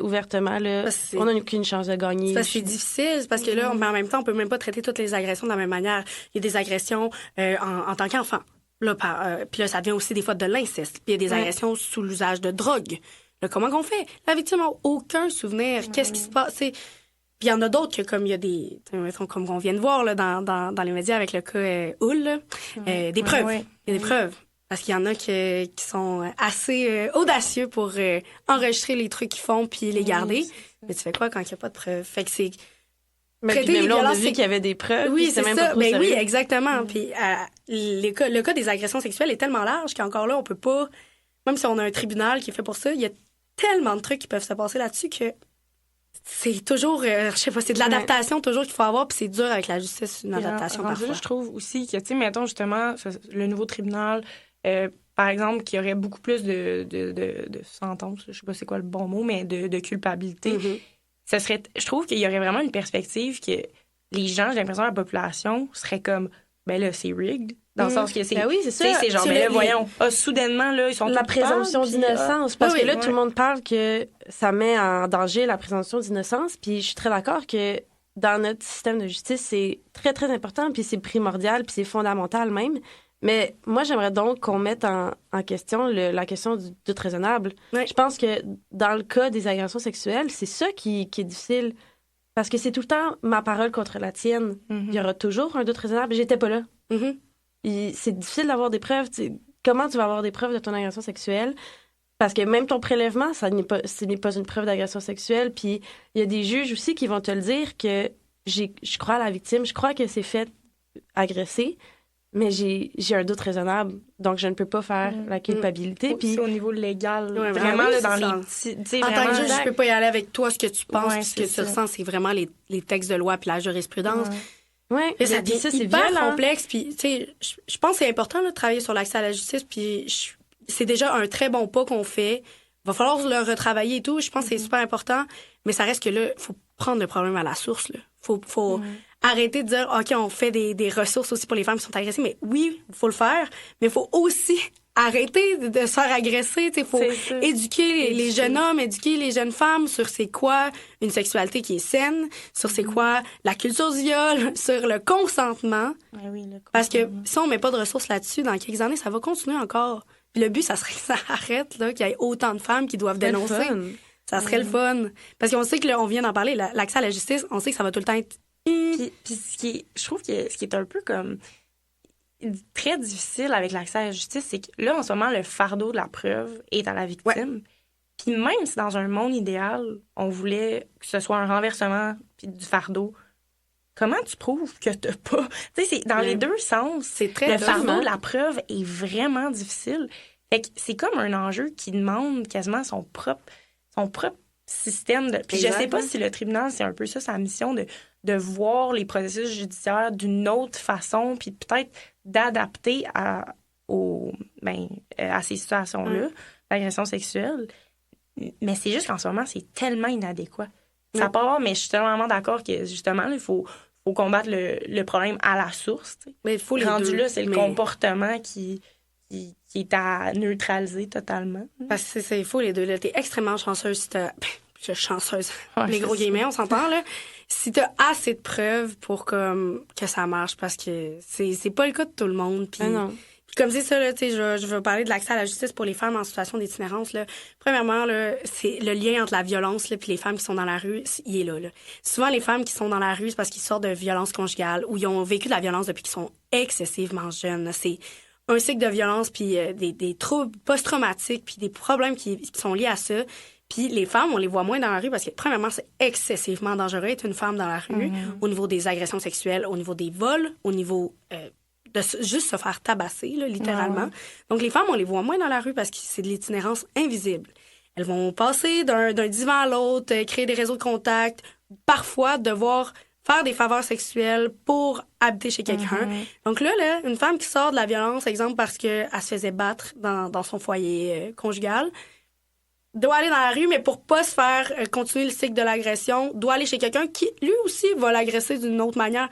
ouvertement, là, on n'a aucune chance de gagner. C'est difficile, parce que là, mais en même temps, on peut même pas traiter toutes les agressions de la même manière. Il y a des agressions en tant qu'enfant. Là, puis là, ça vient aussi des fois de l'inceste. Puis il y a des agressions sous l'usage de drogue. Là, comment qu'on fait? La victime n'a aucun souvenir. Qu'est-ce qui se passe? Puis il y en a d'autres que, comme il y a des... Comme on vient de voir là, dans les médias avec le cas Hull, des preuves. Il y a des preuves. Parce qu'il y en a qui sont assez audacieux pour enregistrer les trucs qu'ils font puis les garder. Mais tu fais quoi quand il n'y a pas de preuves? Fait que c'est... Mais puis même là, on a vu qu'il y avait des preuves. Oui, c'est même ça. Pas trop sérieux. Oui, exactement. Puis le cas des agressions sexuelles est tellement large qu'encore là, on peut pas... Même si on a un tribunal qui est fait pour ça, il y a tellement de trucs qui peuvent se passer là-dessus que c'est toujours... je sais pas, c'est de l'adaptation toujours qu'il faut avoir, puis c'est dur avec la justice, une adaptation parfois. Je trouve aussi que, tu sais, mettons justement, le nouveau tribunal... par exemple, qu'il y aurait beaucoup plus de sentences, je sais pas c'est quoi le bon mot, mais de culpabilité. je trouve qu'il y aurait vraiment une perspective que les gens, j'ai l'impression, la population serait comme, ben là, c'est rigged. Dans le sens que c'est. Ben oui, c'est ça. C'est genre, ben là, voyons. Soudainement, là, ils sont la présomption d'innocence. Parce que là, tout le monde parle que ça met en danger la présomption d'innocence. Puis je suis très d'accord que dans notre système de justice, c'est très, très important. Puis c'est primordial. Puis c'est fondamental même. Mais moi, j'aimerais donc qu'on mette en question la question du doute raisonnable. Ouais. Je pense que dans le cas des agressions sexuelles, c'est ça qui est difficile. Parce que c'est tout le temps ma parole contre la tienne. Il y aura toujours un doute raisonnable. J'étais pas là. C'est difficile d'avoir des preuves. Comment tu vas avoir des preuves de ton agression sexuelle? Parce que même ton prélèvement, ce n'est pas une preuve d'agression sexuelle. Puis il y a des juges aussi qui vont te le dire que je crois à la victime, je crois que c'est fait agresser, mais j'ai un doute raisonnable. Donc, je ne peux pas faire la culpabilité. Puis au niveau légal. Ouais, vraiment, là, dans ça. les petits... En tant que juge, je peux pas y aller avec toi. Ce que tu penses, ce que tu ça. ressens, c'est vraiment les textes de loi puis la jurisprudence. ouais, Et ça devient c'est hyper violent. complexe. Puis, tu sais, je pense que c'est important là, de travailler sur l'accès à la justice. Puis, c'est déjà un très bon pas qu'on fait. Il va falloir le retravailler et tout. Je pense que c'est super important. Mais ça reste que là, il faut prendre le problème à la source. Là. Faut arrêter de dire, OK, on fait des ressources aussi pour les femmes qui sont agressées. Mais oui, il faut le faire. Mais il faut aussi arrêter de se faire agresser. Il faut éduquer les jeunes hommes, éduquer les jeunes femmes sur c'est quoi une sexualité qui est saine, sur c'est quoi la culture du viol, sur le consentement. Parce que si on met pas de ressources là-dessus, dans quelques années, ça va continuer encore. Puis le but, ça serait que ça arrête, là, qu'il y ait autant de femmes qui doivent dénoncer. Ça serait le fun. Parce qu'on sait que là, on vient d'en parler, l'accès à la justice, on sait que ça va tout le temps être... Puis je trouve que ce qui est un peu comme très difficile avec l'accès à la justice, c'est que là, en ce moment, le fardeau de la preuve est à la victime. Puis même si dans un monde idéal, on voulait que ce soit un renversement puis du fardeau, comment tu prouves que t'as pas... Tu sais, c'est dans les deux sens. C'est très le fardeau de la preuve est vraiment difficile. Fait que c'est comme un enjeu qui demande quasiment son propre système de... Puis je sais pas si le tribunal, c'est un peu ça, sa mission de voir les processus judiciaires d'une autre façon, puis peut-être d'adapter à ces situations-là, l'agression sexuelle. Mais c'est juste qu'en ce moment, c'est tellement inadéquat. Ça part, mais je suis tellement d'accord que, justement, il faut combattre le problème à la source. T'sais. Mais il faut les rendu deux. là, c'est le comportement qui est à neutraliser totalement. Parce que il faut les deux. Là, t'es extrêmement chanceuse si t'as... chanceuse. Ouais, les gros guillemets, on s'entend, là. Si t'as assez de preuves pour que ça marche, parce que c'est pas le cas de tout le monde. Puis, puis comme c'est ça, là, tu sais, je veux parler de l'accès à la justice pour les femmes en situation d'itinérance, là. Premièrement, là, c'est le lien entre la violence, là, puis les femmes qui sont dans la rue, il est là. Souvent, les femmes qui sont dans la rue, c'est parce qu'ils sortent de violences conjugales ou ils ont vécu de la violence depuis qu'ils sont excessivement jeunes, là. C'est un cycle de violence, puis des troubles post-traumatiques, puis des problèmes qui sont liés à ça. Puis les femmes, on les voit moins dans la rue parce que, premièrement, c'est excessivement dangereux être une femme dans la rue au niveau des agressions sexuelles, au niveau des vols, au niveau de juste se faire tabasser, là, littéralement. Donc, les femmes, on les voit moins dans la rue parce que c'est de l'itinérance invisible. Elles vont passer d'un divan à l'autre, créer des réseaux de contact, parfois devoir faire des faveurs sexuelles pour habiter chez quelqu'un. Donc là, une femme qui sort de la violence, exemple parce qu'elle se faisait battre dans son foyer conjugal, doit aller dans la rue, mais pour pas se faire continuer le cycle de l'agression, doit aller chez quelqu'un qui, lui aussi, va l'agresser d'une autre manière.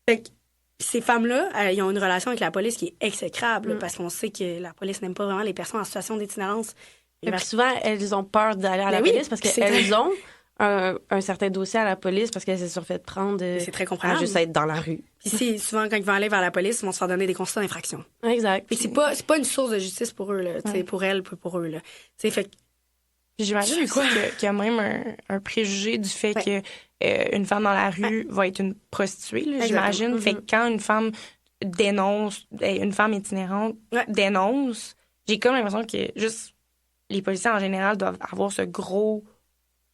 Fait que ces femmes-là, ils ont une relation avec la police qui est exécrable, parce qu'on sait que la police n'aime pas vraiment les personnes en situation d'itinérance. Et puis souvent, elles ont peur d'aller à la police parce qu'elles ont un certain dossier à la police parce qu'elles se sont fait prendre c'est très compréhensible. À juste être dans la rue. Puis souvent, quand ils vont aller vers la police, ils vont se faire donner des constats d'infraction. Exact. Puis c'est pas une source de justice pour eux, là, pour elles, pour eux. Là. Fait puis j'imagine qu'il y a même un préjugé du fait que une femme dans la rue va être une prostituée, là, j'imagine. Fait que quand une femme dénonce, une femme itinérante dénonce, j'ai comme l'impression que juste les policiers en général doivent avoir ce gros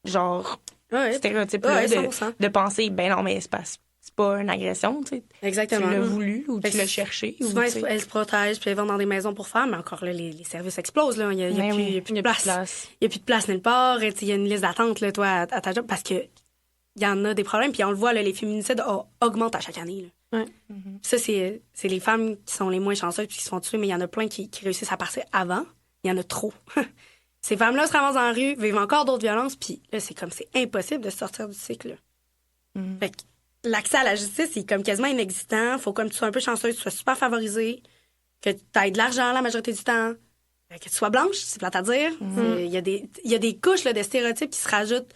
genre stéréotype-là de penser, ben non, mais c'est pas une agression, tu sais. Exactement. Tu l'as voulu ou tu l'as cherché. Souvent, elles se protègent puis elles vont dans des maisons pour femmes, mais encore là, les services explosent. Là. Il n'y a plus de place. Il n'y a plus de place nulle part. Il y a une liste d'attente là, toi, à ta job parce que il y en a des problèmes. Puis on le voit, là, les féminicides augmentent à chaque année. Là. Ça, c'est les femmes qui sont les moins chanceuses puis qui se font tuer, mais il y en a plein qui réussissent à passer avant. Il y en a trop. ces femmes-là se ramassent dans la rue, vivent encore d'autres violences, puis là, c'est impossible de sortir du cycle. Fait que l'accès à la justice, c'est comme quasiment inexistant. Faut comme tu sois un peu chanceuse, que tu sois super favorisée, que tu aies de l'argent la majorité du temps, que tu sois blanche, c'est plate à dire. Il y a des couches là, de stéréotypes qui se rajoutent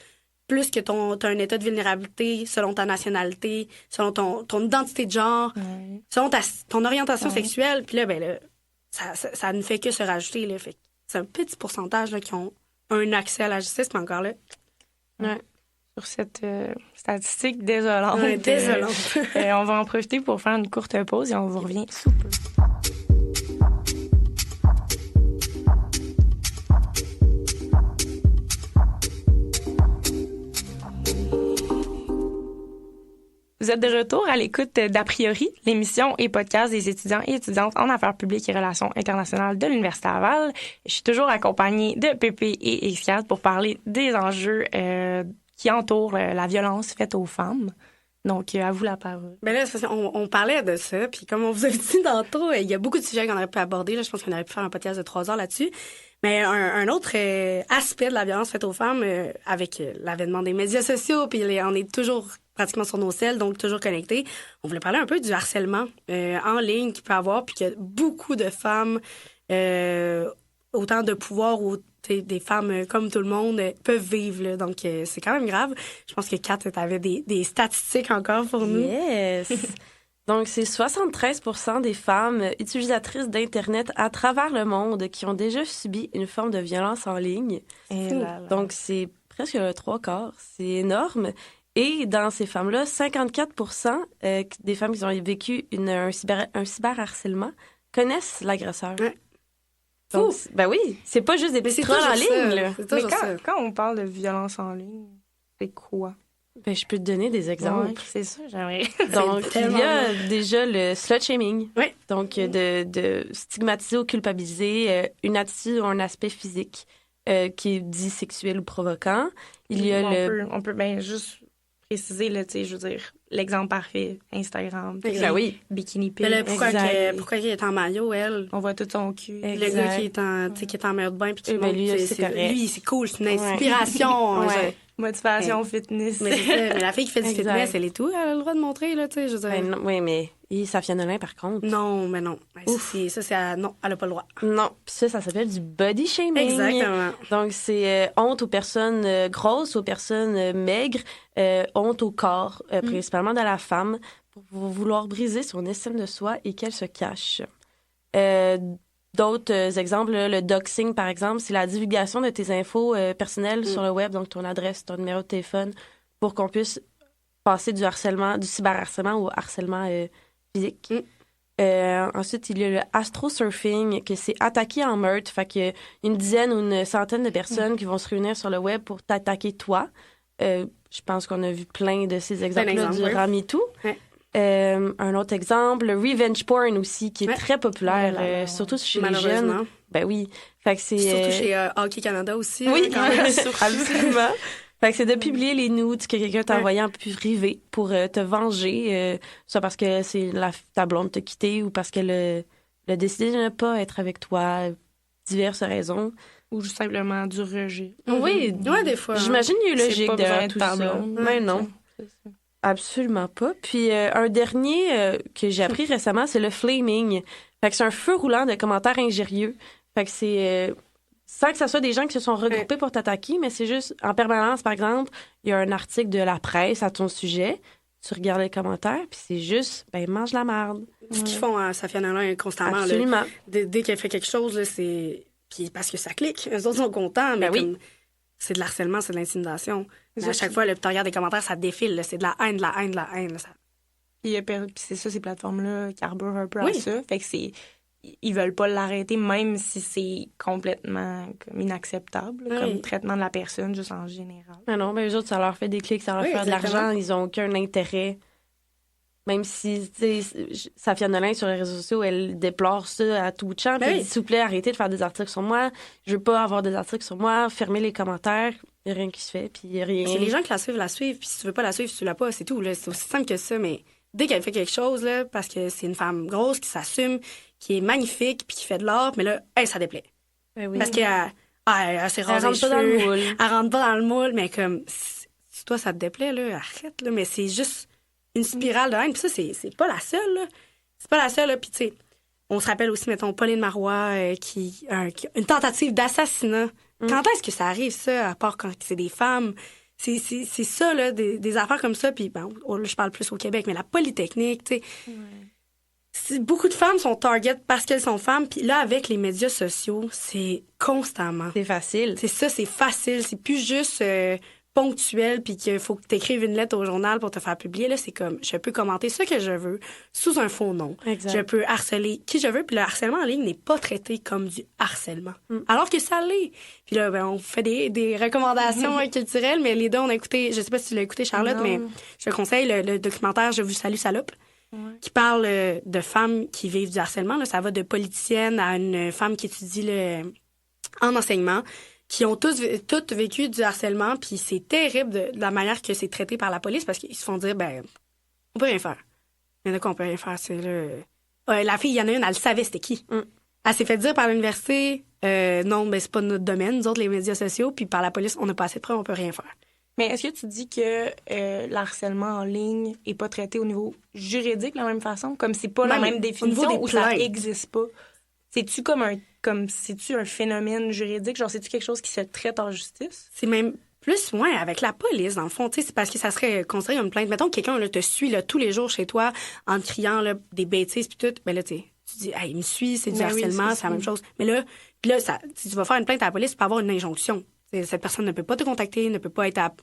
plus que t'as un état de vulnérabilité selon ta nationalité, selon ton identité de genre, selon ton orientation sexuelle. Puis là, ça ne fait que se rajouter. Là. Fait que c'est un petit pourcentage là, qui ont un accès à la justice, mais encore là. Sur cette statistique désolante. Désolante. On va en profiter pour faire une courte pause et on vous revient sous peu. Vous êtes de retour à l'écoute d'A priori, l'émission et podcast des étudiants et étudiantes en affaires publiques et relations internationales de l'Université Laval. Je suis toujours accompagnée de Pépé et X4 pour parler des enjeux qui entourent la violence faite aux femmes. Donc, à vous la parole. Ben là, on parlait de ça, puis comme on vous a dit tantôt, il y a beaucoup de sujets qu'on aurait pu aborder. Là, je pense qu'on aurait pu faire un podcast de 3 heures là-dessus. Mais un autre aspect de la violence faite aux femmes, avec l'avènement des médias sociaux, puis on est toujours pratiquement sur nos selles, donc toujours connectés. On voulait parler un peu du harcèlement en ligne qu'il peut y avoir, puis que beaucoup de femmes, autant de pouvoir ou des femmes comme tout le monde, peuvent vivre. Là. Donc, c'est quand même grave. Je pense que Kat, tu avais des statistiques encore pour nous. Yes! Donc, c'est 73% des femmes utilisatrices d'Internet à travers le monde qui ont déjà subi une forme de violence en ligne. Donc, c'est presque le 3/4. C'est énorme. Et dans ces femmes-là, 54% des femmes qui ont vécu un cyberharcèlement connaissent l'agresseur. Ouais. Donc, ben oui, c'est pas juste des petits trolls en ligne. Là. Mais quand on parle de violence en ligne, c'est quoi? Ben, je peux te donner des exemples. Ouais, c'est ça, j'aimerais. Donc, il y a déjà le slut-shaming. Oui. Donc, de stigmatiser ou culpabiliser une attitude ou un aspect physique qui est dit sexuel ou provoquant. Il y a on peut bien juste préciser, là, tu sais, je veux dire, l'exemple parfait, Instagram. Ben oui. Bikini pic. Pourquoi il est en maillot, elle? On voit tout son cul. Le gars qui est en maillot de bain puis qui monte, lui, c'est cool, c'est une inspiration. Ouais. Motivation, fitness. Mais la fille qui fait du fitness, elle est tout, elle a le droit de montrer, là, tu sais, je veux dire. Oui, mais Safia Nolin, par contre. Non, mais non. Non, elle a pas le droit. Non, puis ça s'appelle du body shaming. Exactement. Donc, c'est honte aux personnes grosses, aux personnes maigres, honte au corps, principalement de la femme, pour vouloir briser son estime de soi et qu'elle se cache. D'autres exemples, là, le doxing, par exemple, c'est la divulgation de tes infos personnelles sur le web, donc ton adresse, ton numéro de téléphone, pour qu'on puisse passer du cyberharcèlement au harcèlement physique. Ensuite, il y a le astrosurfing, que c'est attaquer en meute. Fait qu'il y a une dizaine ou une centaine de personnes qui vont se réunir sur le web pour t'attaquer toi. Je pense qu'on a vu plein de ces exemples-là durant MeToo. Ouais. Un autre exemple, le revenge porn aussi, qui est très populaire, surtout chez les jeunes. Ben oui. Fait que c'est, surtout chez Hockey Canada aussi. Oui, absolument. Fait que c'est de publier les nudes que quelqu'un t'a envoyé en privé pour te venger, soit parce que ta blonde t'a quitté ou parce qu'elle a décidé de ne pas être avec toi, diverses raisons. Ou juste simplement du rejet. Oui, des fois. J'imagine qu'il y a eu logique derrière tout ça. Mais non. Ça. Absolument pas. Puis un dernier que j'ai appris récemment, c'est le flaming. Fait que c'est un feu roulant de commentaires injurieux. Fait que c'est sans que ce soit des gens qui se sont regroupés pour t'attaquer, mais c'est juste en permanence, par exemple, il y a un article de la presse à ton sujet, tu regardes les commentaires, puis c'est juste, mange la merde. Ce qu'ils font à Safia Nolin constamment. Absolument. Là, dès qu'elle fait quelque chose, là, c'est... Puis parce que ça clique. Eux autres sont contents, mais oui. C'est de l'harcèlement, c'est de l'intimidation. Mais à chaque fois, tu regardes les commentaires, ça défile. Là. C'est de la haine, de la haine, de la haine. Là, ça... Puis c'est ça, ces plateformes-là carburent un peu à ça. Fait que ils veulent pas l'arrêter, même si c'est complètement inacceptable, comme traitement de la personne, juste en général. Ah non, eux autres, ça leur fait des clics, ça leur fait de l'argent. Ils ont aucun intérêt. Même si, tu sais, Safia Nolin, sur les réseaux sociaux, elle déplore ça à tout champ. Puis elle dit, s'il vous plaît, arrêtez de faire des articles sur moi. Je veux pas avoir des articles sur moi. Fermez les commentaires. Il n'y a rien qui se fait. Puis il y a rien. C'est les gens qui la suivent. Puis si tu veux pas la suivre, tu l'as pas. C'est tout. Là. C'est aussi simple que ça. Mais dès qu'elle fait quelque chose, là, parce que c'est une femme grosse qui s'assume, qui est magnifique, puis qui fait de l'art, mais là, ça déplaît. Ben oui. Parce qu'elle elle s'est rasée les rentre pas dans le cheveux. moule. Elle rentre pas dans le moule, mais comme, si toi, ça te déplaît, là, arrête, là. Mais c'est juste une spirale de haine. Puis ça, c'est pas la seule, là. C'est pas la seule, là. Puis, tu sais, on se rappelle aussi, mettons, Pauline Marois, qui une tentative d'assassinat. Quand est-ce que ça arrive, ça, à part quand c'est des femmes? C'est ça, là, des affaires comme ça. Puis, bon, là, je parle plus au Québec, mais la Polytechnique, tu sais. Beaucoup de femmes sont target parce qu'elles sont femmes. Puis là, avec les médias sociaux, c'est constamment. C'est facile. C'est ça, c'est facile. C'est plus juste ponctuel puis qu'il faut que tu écrives une lettre au journal pour te faire publier. Là, c'est comme, je peux commenter ce que je veux sous un faux nom. Exact. Je peux harceler qui je veux. Puis le harcèlement en ligne n'est pas traité comme du harcèlement. Alors que ça l'est. Puis là, on fait des recommandations culturelles, mais les deux, on a écouté, je sais pas si tu l'as écouté, Charlotte, Non. mais je te conseille le documentaire « Je vous salue, salope ». Qui parle de femmes qui vivent du harcèlement. Là, ça va de politicienne à une femme qui étudie en enseignement, qui ont toutes vécu du harcèlement, puis c'est terrible de la manière que c'est traité par la police, parce qu'ils se font dire, ben, on peut rien faire. Il y en a qu'on peut rien faire, c'est là... la fille, il y en a une, elle savait c'était qui. Elle s'est fait dire par l'université, non, ben c'est pas notre domaine, nous autres, les médias sociaux, puis par la police, on n'a pas assez de preuves, on peut rien faire. Mais est-ce que tu dis que le harcèlement en ligne est pas traité au niveau juridique de la même façon? Comme c'est pas la même définition au niveau ou des ça plaintes. existe pas? C'est-tu c'est-tu un phénomène juridique? Genre, c'est-tu quelque chose qui se traite en justice? C'est même plus, ouais, avec la police, dans le fond. Tu sais, c'est parce que ça serait considéré comme une plainte. Mettons que quelqu'un là, te suit là, tous les jours chez toi en te criant là, des bêtises puis tout. Ben là, tu dis, hey, il me suit, c'est du Ben oui, harcèlement, c'est c'est la ça. même chose. Mais là, si tu vas faire une plainte à la police, tu peux avoir une injonction. Cette personne ne peut pas te contacter, ne peut pas être à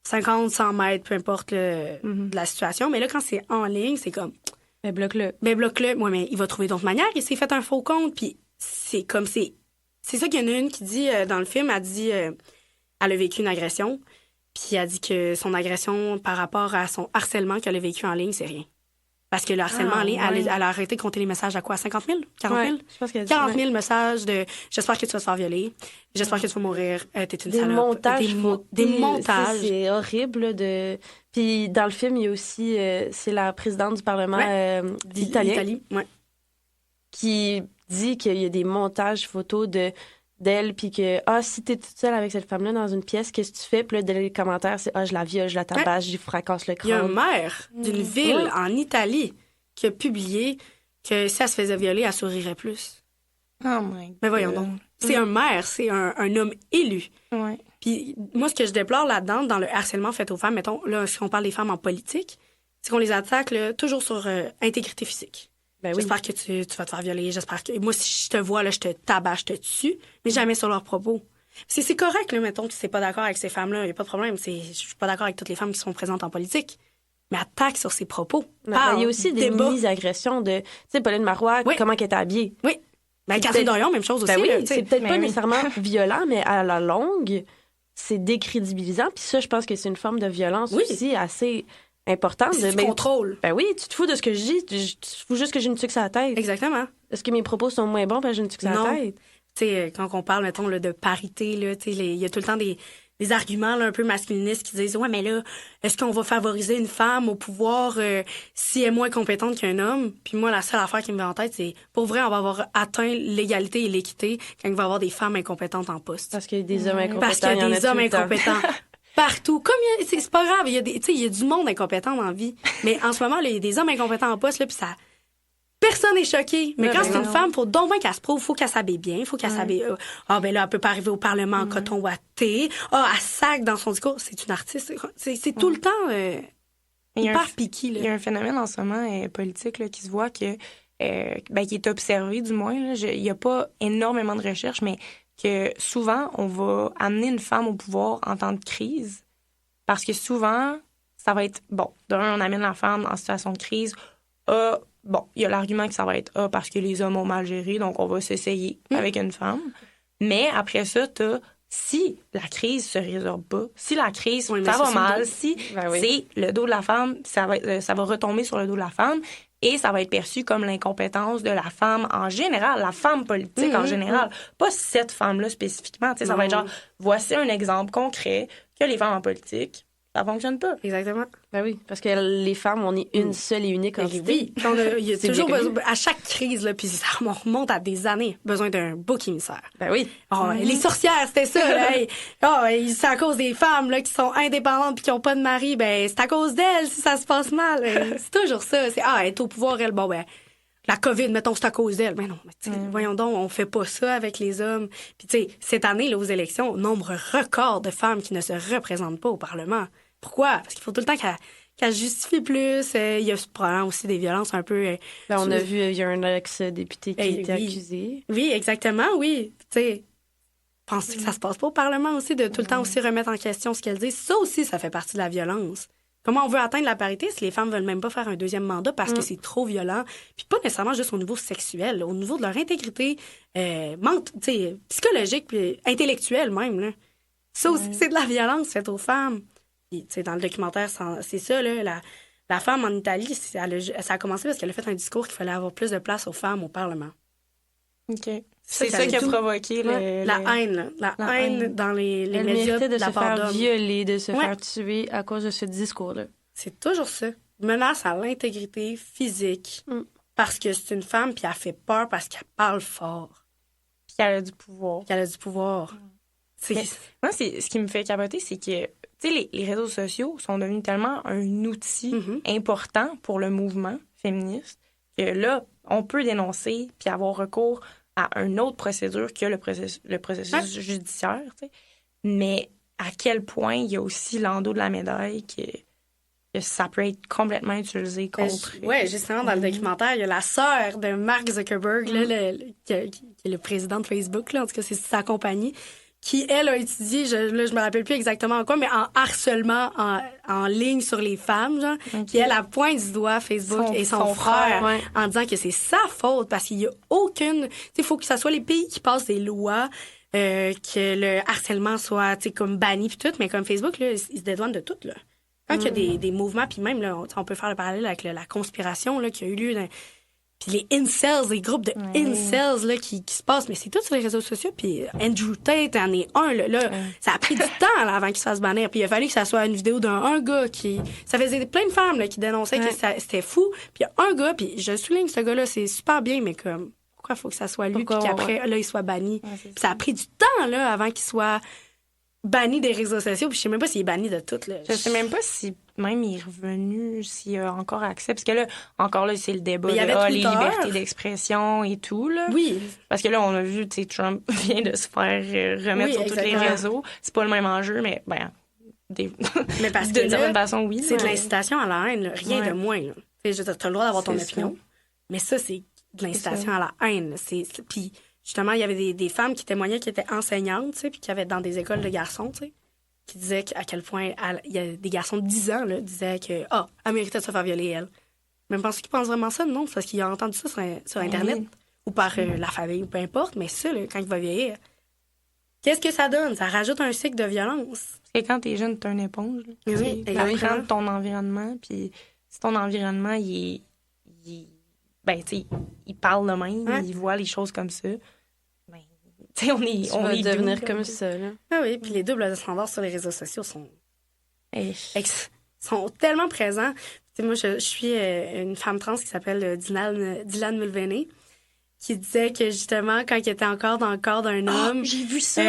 50, 100 mètres, peu importe de la situation. Mais là, quand c'est en ligne, c'est comme... Ben, bloque-le. Ben, bloque-le. Ouais, mais il va trouver d'autres manières. Il s'est fait un faux compte, puis c'est comme... C'est ça qu'il y en a une qui dit, dans le film, elle dit... elle a vécu une agression, puis elle dit que son agression par rapport à son harcèlement qu'elle a vécu en ligne, c'est rien. Parce que le harcèlement en ligne, ouais. elle a arrêté de compter les messages à quoi? 50 000? 40 000? Ouais, je pense qu'elle dit, 40 ouais. 000 messages de « J'espère que tu vas te faire violer. J'espère que tu vas mourir. T'es une Des salope. » montages. Des photos, montages. C'est horrible. Là, Puis dans le film, il y a aussi, c'est la présidente du Parlement d'Italie, ouais. qui dit qu'il y a des montages photos d'elle, puis que, si t'es toute seule avec cette femme-là dans une pièce, qu'est-ce que tu fais? Puis là, dans les commentaires, c'est, je la viole, je la tabasse, j'y fracasse le Il y a un crâne. maire d'une ville en Italie qui a publié que si elle se faisait violer, elle sourirait plus. Oh my God. Mais voyons donc. C'est un maire, c'est un homme élu. Ouais. Puis moi, ce que je déplore là-dedans, dans le harcèlement fait aux femmes, mettons, là, si on parle des femmes en politique, c'est qu'on les attaque là, toujours sur intégrité physique. Ben oui. J'espère que tu vas te faire violer, j'espère que... Moi, si je te vois, là, je te tabasse, je te tue, mais jamais sur leurs propos. C'est correct, là, mettons, que tu n'es pas d'accord avec ces femmes-là, il n'y a pas de problème. Je suis pas d'accord avec toutes les femmes qui sont présentes en politique. Mais attaque sur ses propos. Il y a aussi des mini-agressions de... Tu sais, Pauline Marois, Oui. comment elle était habillée. Oui. Ben, Catherine Dorion, même chose aussi. Ben oui, là, tu sais. c'est peut-être Ben pas oui. nécessairement violent, mais à la longue, c'est décrédibilisant. Puis ça, je pense que c'est une forme de violence Oui. aussi assez importante. C'est du contrôle. Ben oui, tu te fous de ce que je dis. Tu te fous juste que j'ai une tuque sur la tête. Exactement. Est-ce que mes propos sont moins bons parce que j'ai une tuque sur la Non. tête? Tu sais, quand on parle, mettons, là, de parité, là, tu sais, il y a tout le temps des arguments là, un peu masculinistes qui disent « Ouais, mais là, est-ce qu'on va favoriser une femme au pouvoir si elle est moins compétente qu'un homme? » Puis moi, la seule affaire qui me vient en tête, c'est pour vrai, on va avoir atteint l'égalité et l'équité quand il va y avoir des femmes incompétentes en poste. Parce qu'il y a des hommes incompétents. Parce qu'il y a des hommes tout le temps. incompétents partout. Comme c'est pas grave, il y a du monde incompétent dans la vie. Mais en ce moment, là, il y a des hommes incompétents en poste, là, puis ça... Personne n'est choqué. Mais Ouais, quand ben c'est une non. femme, faut donc bien qu'elle se prouve, faut qu'elle s'habille bien, faut qu'elle s'habille. Ben là, elle peut pas arriver au Parlement en coton ouaté. Elle sac dans son discours. C'est une artiste. C'est tout le temps Il y a un hyper piqué, Il y là. a un phénomène en ce moment politique là, qui se voit qui est observé du moins. Là. Il n'y a pas énormément de recherches, mais que souvent, on va amener une femme au pouvoir en temps de crise parce que souvent, ça va être, bon, d'un, on amène la femme en situation de crise. Il y a l'argument que ça va être parce que les hommes ont mal géré, donc on va s'essayer avec une femme. Mais après ça, si la crise se résorbe pas, si la crise, Oui, mais ça ça, va c'est le mal, dos. si Ben oui. c'est le dos de la femme, ça va retomber sur le dos de la femme et ça va être perçu comme l'incompétence de la femme en général, la femme politique en général, pas cette femme-là spécifiquement. Tu sais, ça va être genre, voici un exemple concret que les femmes en politique ça fonctionne pas. Exactement. Ben oui, parce que les femmes, on est une seule et unique entité. Oui, il y a C'est toujours bien besoin, à chaque crise, là, puis ça remonte à des années, besoin d'un bouc émissaire. Ben oui. Les sorcières, c'était ça. Là, c'est à cause des femmes là, qui sont indépendantes puis qui ont pas de mari. Ben, c'est à cause d'elles si ça se passe mal. C'est toujours ça. C'est, elle est au pouvoir, elle. Bon, ben, la COVID, mettons, c'est à cause d'elle. Mais non, mais voyons donc, on fait pas ça avec les hommes. Puis, tu sais, cette année, là, aux élections, nombre record de femmes qui ne se représentent pas au Parlement. Pourquoi? Parce qu'il faut tout le temps qu'elle justifie plus. Il y a probablement aussi des violences un peu... Ben, on a vu, il y a un ex-député qui a été accusé. Oui, exactement, oui. Tu sais, penses-tu que ça se passe pas au Parlement aussi, de tout le temps aussi remettre en question ce qu'elles disent? Ça aussi, ça fait partie de la violence. Comment on veut atteindre la parité si les femmes veulent même pas faire un deuxième mandat parce que c'est trop violent? Puis pas nécessairement juste au niveau sexuel, au niveau de leur intégrité psychologique puis intellectuelle même. Là. Ça aussi, c'est de la violence faite aux femmes. Puis, dans le documentaire, c'est ça, là, la femme en Italie, ça a commencé parce qu'elle a fait un discours qu'il fallait avoir plus de place aux femmes au Parlement. OK. C'est ça qui a provoqué la haine. Là. La haine dans les médias. Elle méritait de la se part faire d'hommes. violer, de se faire tuer à cause de ce discours-là. C'est toujours ça. Menace à l'intégrité physique. Parce que c'est une femme, puis elle fait peur parce qu'elle parle fort. Puis qu'elle a du pouvoir. Moi, ce qui me fait capoter, c'est que les réseaux sociaux sont devenus tellement un outil important pour le mouvement féministe que là, on peut dénoncer puis avoir recours à une autre procédure que le processus judiciaire. T'sais. Mais à quel point il y a aussi l'endos de la médaille que ça peut être complètement utilisé contre... Oui, justement, dans le documentaire, il y a la sœur de Mark Zuckerberg, là, qui est le président de Facebook, là, en tout cas, c'est sa compagnie, qui, elle, a étudié, je me rappelle plus exactement en quoi, mais en harcèlement en ligne sur les femmes, genre. Puis elle, pointe du doigt Facebook et son frère en disant que c'est sa faute parce qu'il y a aucune... Tu sais, il faut que ça soit les pays qui passent des lois, que le harcèlement soit, tu sais, comme banni puis tout, mais comme Facebook, là, ils se dédouanent de tout, là. Quand il y a des mouvements, puis même, là, on peut faire le parallèle avec la conspiration, là, qui a eu lieu puis les incels, les groupes de incels là, qui se passent, mais c'est tout sur les réseaux sociaux. Puis Andrew Tate en est un. Là, ça a pris du temps là, avant qu'il se fasse bannir. Puis il a fallu que ça soit une vidéo d'un gars qui... Ça faisait plein de femmes là, qui dénonçaient que c'était fou. Puis il y a un gars, puis je souligne ce gars-là, c'est super bien, mais comme... Pourquoi il faut que ça soit lui, puis qu'après, là, il soit banni? Puis ça a pris du temps là, avant qu'il soit banni des réseaux sociaux. Puis je sais même pas s'il est banni de tout. Là. Je sais même pas si même il est revenu, s'il a encore accès. Parce que là, encore là, c'est le débat de les libertés d'expression et tout. Là. Oui. Parce que là, on a vu, tu sais, Trump vient de se faire remettre sur tous les réseaux. C'est pas le même enjeu, mais mais parce d'une certaine façon, oui. C'est de l'incitation à la haine, là. Rien de moins. Là. Tu as le droit d'avoir ton opinion. Mais ça, c'est de l'incitation à la haine. Puis justement, il y avait des femmes qui témoignaient qui étaient enseignantes, tu sais, puis qui avaient dans des écoles de garçons, tu sais, qui disaient à quel point il y a des garçons de 10 ans là, disaient que elle méritait de se faire violer, elle. Mais pensez qu'ils pensent vraiment ça? Non, parce qu'il a entendu ça sur Internet ou par la famille ou peu importe, mais ça, là, quand il va vieillir, qu'est-ce que ça donne? Ça rajoute un cycle de violence. Parce que quand t'es jeune, t'es une éponge. Oui, tu apprends ton environnement, puis si ton environnement, il parle de même, il voit les choses comme ça. On va devenir comme ça, là. Ah oui, puis les doubles ascendances sur les réseaux sociaux sont tellement présents. T'sais, moi, je suis une femme trans qui s'appelle Dylan Mulvaney, qui disait que, justement, quand il était encore dans le corps d'un homme... J'ai vu ça!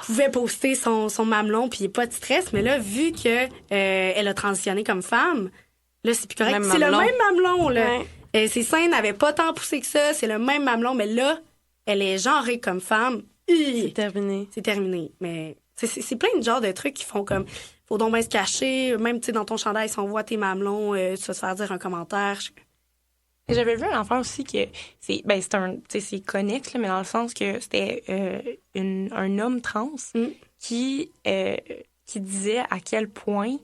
Pouvait poster son mamelon, puis il n'y a pas de stress. Mais là, vu que elle a transitionné comme femme, là, c'est plus correct. C'est le même mamelon, là. Ses seins n'avaient pas tant poussé que ça. C'est le même mamelon, mais là... Elle est genrée comme femme. C'est terminé. C'est terminé. Mais c'est plein de genres de trucs qui font comme... Faut donc bien se cacher. Même, tu sais, dans ton chandail, si on voit tes mamelons, tu vas te faire dire un commentaire. J'avais vu un enfant aussi que... C'est connexe, là, mais dans le sens que c'était un homme trans qui disait à quel point...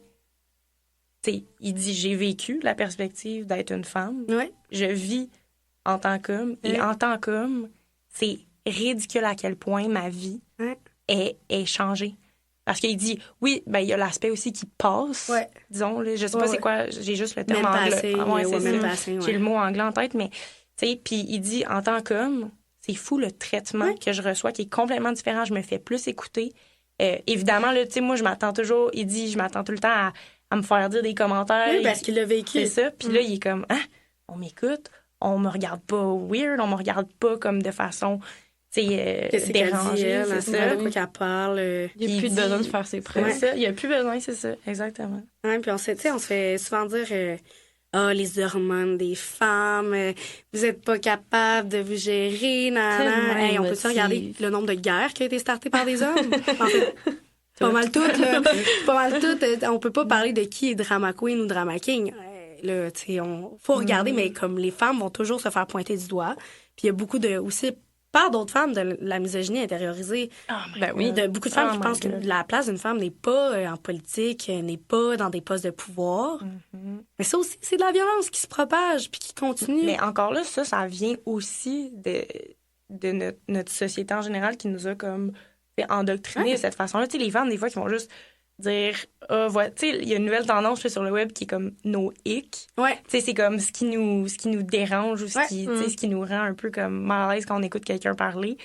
il dit « J'ai vécu la perspective d'être une femme. Je vis en tant qu'homme. Et en tant qu'homme... C'est ridicule à quel point ma vie est changée. Parce qu'il dit, oui, il y a l'aspect aussi qui passe, disons. Là, je sais pas c'est quoi, j'ai juste le terme anglais. J'ai le mot anglais en tête, mais, tu sais, puis il dit, en tant qu'homme, c'est fou le traitement que je reçois, qui est complètement différent. Je me fais plus écouter. Évidemment, là, tu sais, moi, je m'attends tout le temps à me faire dire des commentaires. Oui, parce qu'il l'a vécu. C'est ça. Puis là, il est comme, on m'écoute, on me regarde pas weird, on me regarde pas comme de façon, tu sais, dérangée. C'est ça. Quoi qu'elle parle. Il n'y a plus de besoin de faire ses preuves. C'est ça. Il n'y a plus besoin, c'est ça. Exactement. Ouais, puis on se fait souvent dire les hormones des femmes, vous êtes pas capable de vous gérer, Hey, on peut-tu regarder le nombre de guerres qui a été startées par des hommes? En fait, pas mal toutes, là. Pas mal toutes. On peut pas parler de qui est drama queen ou drama king. Là, tu sais, faut regarder, mais comme les femmes vont toujours se faire pointer du doigt. Puis il y a beaucoup aussi par d'autres femmes de la misogynie intériorisée. De beaucoup de femmes qui pensent que la place d'une femme n'est pas en politique, n'est pas dans des postes de pouvoir. Mais ça aussi, c'est de la violence qui se propage puis qui continue. Mais encore là, ça vient aussi de notre société en général qui nous a comme fait endoctriner de cette façon-là. Tu sais, les femmes, des fois, qui vont juste dire tu sais, il y a une nouvelle tendance sur le web qui est comme nos hic. Tu sais, c'est comme ce qui nous dérange ou ce qui nous rend un peu comme mal à l'aise quand on écoute quelqu'un parler.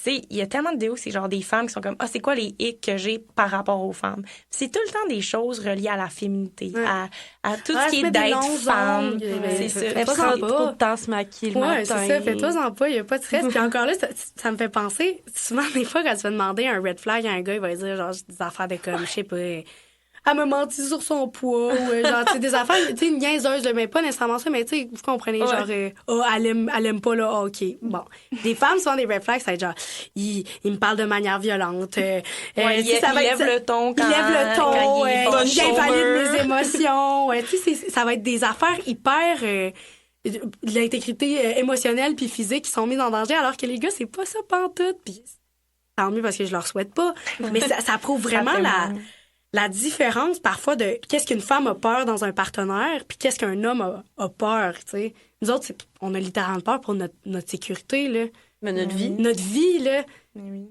Puis il y a tellement de vidéos, c'est genre des femmes qui sont comme c'est quoi les hic que j'ai par rapport aux femmes. Puis c'est tout le temps des choses reliées à la féminité, à tout ce qui est d'être femme. C'est ça. Pas trop de temps se maquiller le matin. C'est ça, fais-toi-en pas, il y a pas de stress. Puis encore là, ça me fait penser, souvent des fois quand tu vas demander un red flag à un gars, il va dire genre des affaires de comme, je sais pas, elle me mentit sur son poids ou genre tu sais des affaires, tu sais une niaiseuse, mais pas nécessairement ça, mais tu sais vous comprenez genre elle aime pas là, OK. Bon, des femmes souvent des red flags, ça va être genre il me parle de manière violente, il lève le ton quand il invalide mes émotions, tu sais ça va être des affaires hyper l'intégrité émotionnelle puis physique qui sont mises en danger alors que les gars c'est pas ça pantoute, puis tant mieux parce que je leur souhaite pas, mais ça prouve vraiment la différence parfois de qu'est-ce qu'une femme a peur dans un partenaire puis qu'est-ce qu'un homme a peur, tu sais. Nous autres, on a littéralement peur pour notre sécurité, là. Mais notre vie. Notre vie, là. Oui.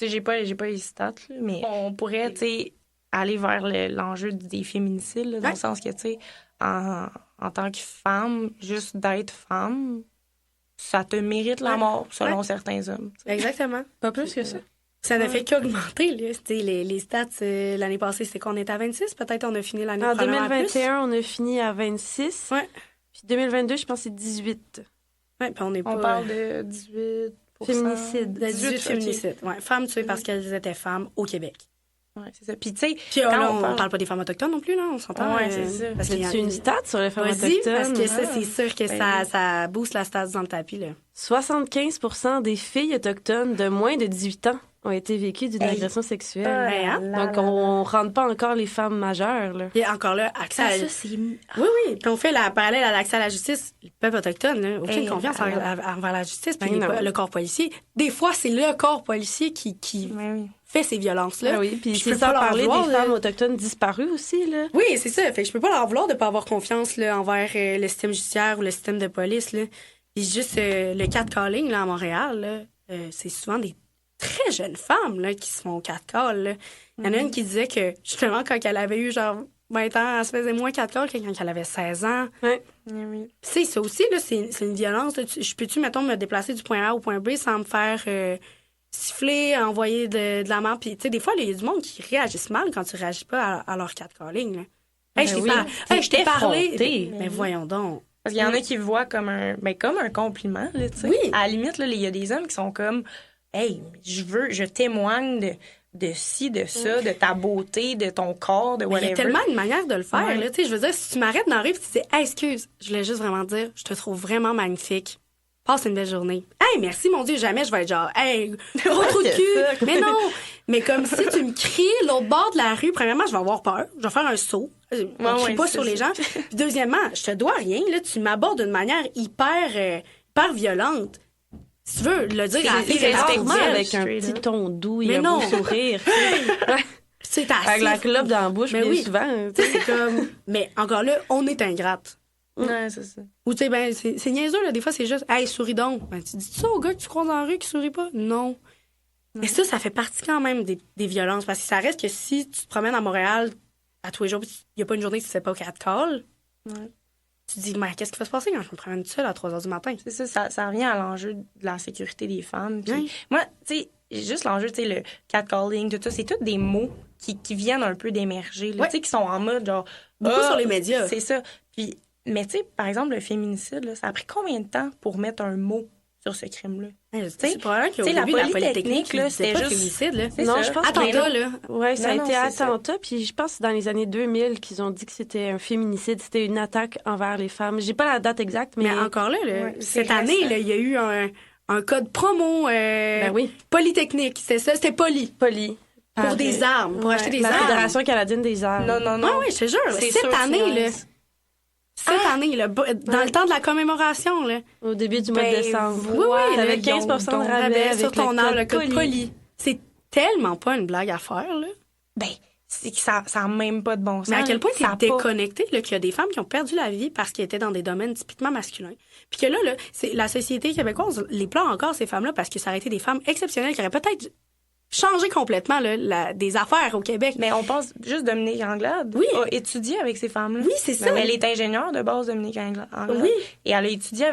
J'ai pas les stats, là, mais on pourrait, tu sais, aller vers l'enjeu des féminicides, là, dans le sens que, tu sais, en tant que femme, juste d'être femme, ça te mérite la mort, selon certains hommes. T'sais. Exactement. Pas plus que ça. Ça ne fait qu'augmenter, là. Les stats, l'année passée, c'était qu'on était à 26. Peut-être on a fini l'année première en 2021, on a fini à 26. Ouais. Puis 2022, je pense que c'est 18. Ouais, puis on parle de 18 féminicides. De 18 féminicides. Ouais, femmes tuées parce qu'elles étaient femmes au Québec. Ouais, c'est ça. Puis, tu sais, on parle pas des femmes autochtones non plus, là. On s'entend. Ouais, c'est ça. Parce qu'il y a une stat sur les femmes autochtones. Parce que ça, c'est sûr que ça booste la stat dans le tapis, là. 75% des filles autochtones de moins de 18 ans ont été vécues d'une agression sexuelle. Donc, on rentre pas encore les femmes majeures, là. Et encore là, accès à... Oui. Puis on fait la parallèle à l'accès à la justice. Le peuple autochtone, là, aucune confiance envers la justice. Puis le corps policier. Des fois, c'est le corps policier qui fait ces violences-là. Oui, puis c'est sans parler des femmes autochtones disparues aussi, là. Oui, c'est ça. Fait que je peux pas leur vouloir de pas avoir confiance, là, envers le système judiciaire ou le système de police, là. Puis juste le catcalling, là, à Montréal, là, c'est souvent des très jeunes femmes là, qui se font catcall. Là. Il y en a une qui disait que, justement, quand elle avait eu genre 20 ans, elle se faisait moins catcall que quand elle avait 16 ans. Ouais. Oui. C'est ça aussi, là, c'est une violence. Là. Je peux-tu, mettons, me déplacer du point A au point B sans me faire siffler, envoyer de la merde? Puis, tu sais, des fois, il y a du monde qui réagissent mal quand tu réagis pas à leur catcalling. Là. Hey, je t'ai parlé. Mais voyons donc. Parce qu'il y en a qui le voient comme un compliment, là, tu sais. Oui. À la limite, là, il y a des hommes qui sont comme, hey, je témoigne de ci, de ça, de ta beauté, de ton corps, de whatever. Il y a tellement une manière de le faire, là, tu sais. Je veux dire, si tu m'arrêtes dans la rue et tu dis, hey, excuse, je voulais juste vraiment dire, je te trouve vraiment magnifique. Passe une belle journée. Hey, merci, mon Dieu, jamais je vais être genre, hey, gros trou de cul. Mais non. Mais comme si tu me cries l'autre bord de la rue, premièrement, je vais avoir peur. Je vais faire un saut. Je crie pas sur les gens. Puis deuxièmement, je te dois rien, là. Tu m'abordes d'une manière hyper violente. Si tu veux le dire à la fille, c'est avec un petit ton doux et un beau sourire. C'est avec la clope dans la bouche, bien souvent. C'est comme... Mais encore là, on est ingrate. Ouais, c'est ça. Ou tu sais, ben, c'est niaiseux, là. Des fois, c'est juste, hey, souris donc. Ben, tu dis ça au gars que tu croises dans la rue qui sourit pas? Non. Mais ça fait partie quand même des violences. Parce que ça reste que si tu te promènes à Montréal à tous les jours, il n'y a pas une journée que tu ne fais pas au catcall, tu te dis, mais qu'est-ce qui va se passer quand je me promène seule à 3 h du matin? C'est ça revient à l'enjeu de la sécurité des femmes. Puis moi, tu sais, juste l'enjeu, tu sais, le catcalling, tout ça, c'est tous des mots qui viennent un peu d'émerger, là, tu sais, qui sont en mode genre... Beaucoup sur les médias. C'est ça. Puis, mais tu sais, par exemple, le féminicide, là, ça a pris combien de temps pour mettre un mot sur ce crime-là? C'est probablement qu'au début, la Polytechnique, là, c'était juste... féminicide, là. Non, je pense attentat, là. Ouais, ça a été c'est attentat. Puis je pense que c'est dans les années 2000 qu'ils ont dit que c'était un féminicide. C'était une attaque envers les femmes. J'ai pas la date exacte, mais... Mais encore là, Ouais, cette année, là, il y a eu un code promo oui. Polytechnique. C'était ça, c'était Poly. Pour des armes, pour acheter des la armes. Fédération canadienne des armes. Non. Oui, je te jure. C'est Cette sûr, année, là. c'est Cette année, là, dans le temps de la commémoration, là. Au début du mois de décembre. Oui, T'avais là, 15 de rabais avec sur ton arme, le code Poly. Poly. C'est tellement pas une blague à faire, là. Ben, c'est que ça a même pas de bon sens. Mais à quel point ça t'es a pas- déconnecté, là, qu'il y a des femmes qui ont perdu la vie parce qu'elles étaient dans des domaines typiquement masculins. Puis que là, c'est la société québécoise les pleure encore, ces femmes-là, parce que ça aurait été des femmes exceptionnelles qui auraient peut-être changé complètement, là, des affaires au Québec. Mais on pense juste Dominique Anglade Oui. a étudié avec ces femmes-là. Oui, c'est ça. Mais elle est ingénieure de base, Dominique Anglade. Oui. Et elle a étudié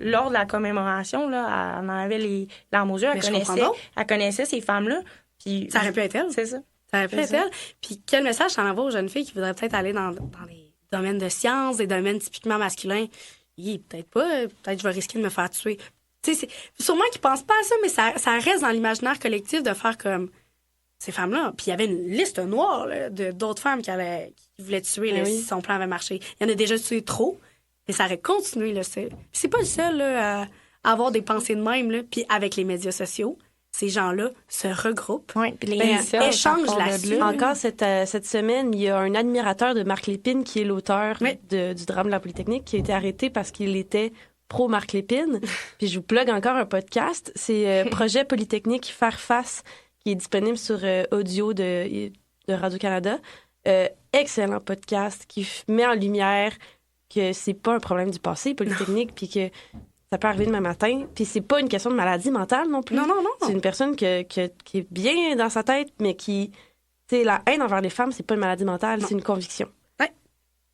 lors de la commémoration, là, elle en avait les larmes aux yeux. Mais je comprends donc. Elle connaissait ces femmes-là. Puis, Ça aurait pu être elle. c'est ça. Ça aurait pu être elle. Puis quel message t'en envoies aux jeunes filles qui voudraient peut-être aller dans les domaines de sciences, des domaines typiquement masculins? Peut-être pas. Peut-être que je vais risquer de me faire tuer. Tu sais, sûrement qu'ils pensent pas à ça, mais ça reste dans l'imaginaire collectif de faire comme ces femmes-là. Puis il y avait une liste noire là, d'autres femmes qui voulaient tuer là, si son plan avait marché. Il y en a déjà tué trop, mais ça aurait continué. Là, c'est pas le seul là, à avoir des pensées de même. Là. Puis avec les médias sociaux, ces gens-là se regroupent. Oui, puis les échangent là-dessus. Encore cette semaine, il y a un admirateur de Marc Lépine qui est l'auteur du drame de la Polytechnique qui a été arrêté parce qu'il était pro-Marc Lépine. Puis je vous plug encore un podcast. C'est Projet Polytechnique Faire face qui est disponible sur audio de Radio-Canada. Excellent podcast qui met en lumière que c'est pas un problème du passé, Polytechnique, puis que ça peut arriver demain matin. Puis c'est pas une question de maladie mentale non plus. Non. C'est une personne qui est bien dans sa tête, mais qui... Tu sais, la haine envers les femmes, c'est pas une maladie mentale, c'est une conviction. Ouais.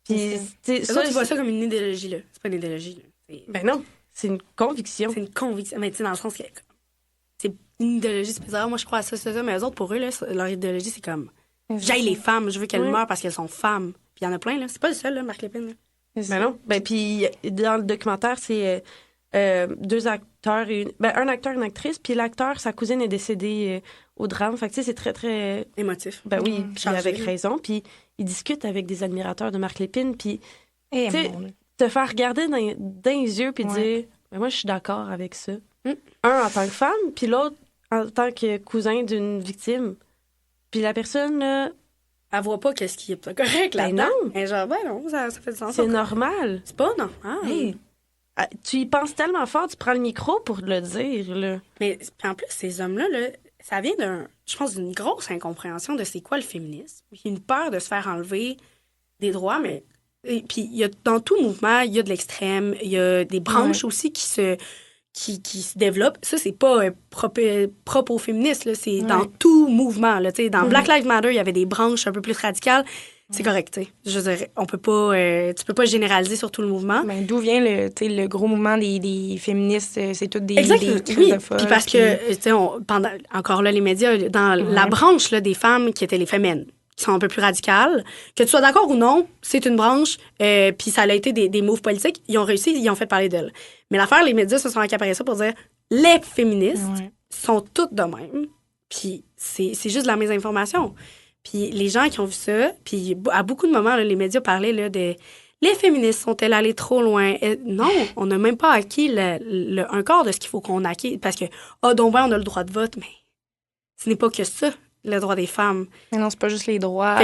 Puis, tu vois ça comme une idéologie, là. C'est pas une idéologie, là. Ben non, c'est une conviction. C'est une conviction. Mais tu sais, dans le sens que c'est une idéologie, c'est bizarre. Moi, je crois à ça, mais eux autres, pour eux, là, leur idéologie, c'est comme j'aille les femmes, je veux qu'elles meurent parce qu'elles sont femmes. Puis il y en a plein, là. C'est pas le seul, là, Marc Lépine. Là. Ben non. Ben puis dans le documentaire, c'est deux acteurs un acteur et une actrice, puis l'acteur, sa cousine est décédée au drame. Fait que tu sais, c'est très, très... émotif. Ben oui, puis avec raison. Puis il discute avec des admirateurs de Marc Lépine, puis tu sais, te faire regarder dans les yeux puis dire ben moi je suis d'accord avec ça. Un en tant que femme, puis l'autre en tant que cousin d'une victime. Puis la personne là, elle voit pas qu'est-ce qui est pas correct là. Ben non. Et genre non, ça fait du sens. C'est normal. C'est pas normal. Hey, tu y penses tellement fort, tu prends le micro pour le dire là. Mais en plus ces hommes-là là, ça vient je pense d'une grosse incompréhension de c'est quoi le féminisme. Il y a une peur de se faire enlever des droits, mais et puis il y a dans tout mouvement, il y a de l'extrême, il y a des branches aussi qui se développent. Ça c'est pas propre aux féministes là, c'est dans tout mouvement là, tu sais, dans Black Lives Matter, il y avait des branches un peu plus radicales. C'est correct, tu sais. Je veux dire, on peut pas tu peux pas généraliser sur tout le mouvement. Mais d'où vient le gros mouvement des féministes, c'est toutes des christophones. Puis parce que tu sais pendant encore là les médias dans la branche là des femmes qui étaient les féminines qui sont un peu plus radicales, que tu sois d'accord ou non, c'est une branche, puis ça a été des moves politiques, ils ont réussi, ils ont fait parler d'elles. Mais l'affaire, les médias se sont accaparés ça pour dire les féministes sont toutes de même, puis c'est juste de la mésinformation. Puis les gens qui ont vu ça, puis à beaucoup de moments, là, les médias parlaient là, de les féministes sont-elles allées trop loin? Non, on n'a même pas acquis un quart de ce qu'il faut qu'on acquiert, parce que, donc on a le droit de vote, mais ce n'est pas que ça. Le droit des femmes. Mais non, c'est pas juste les droits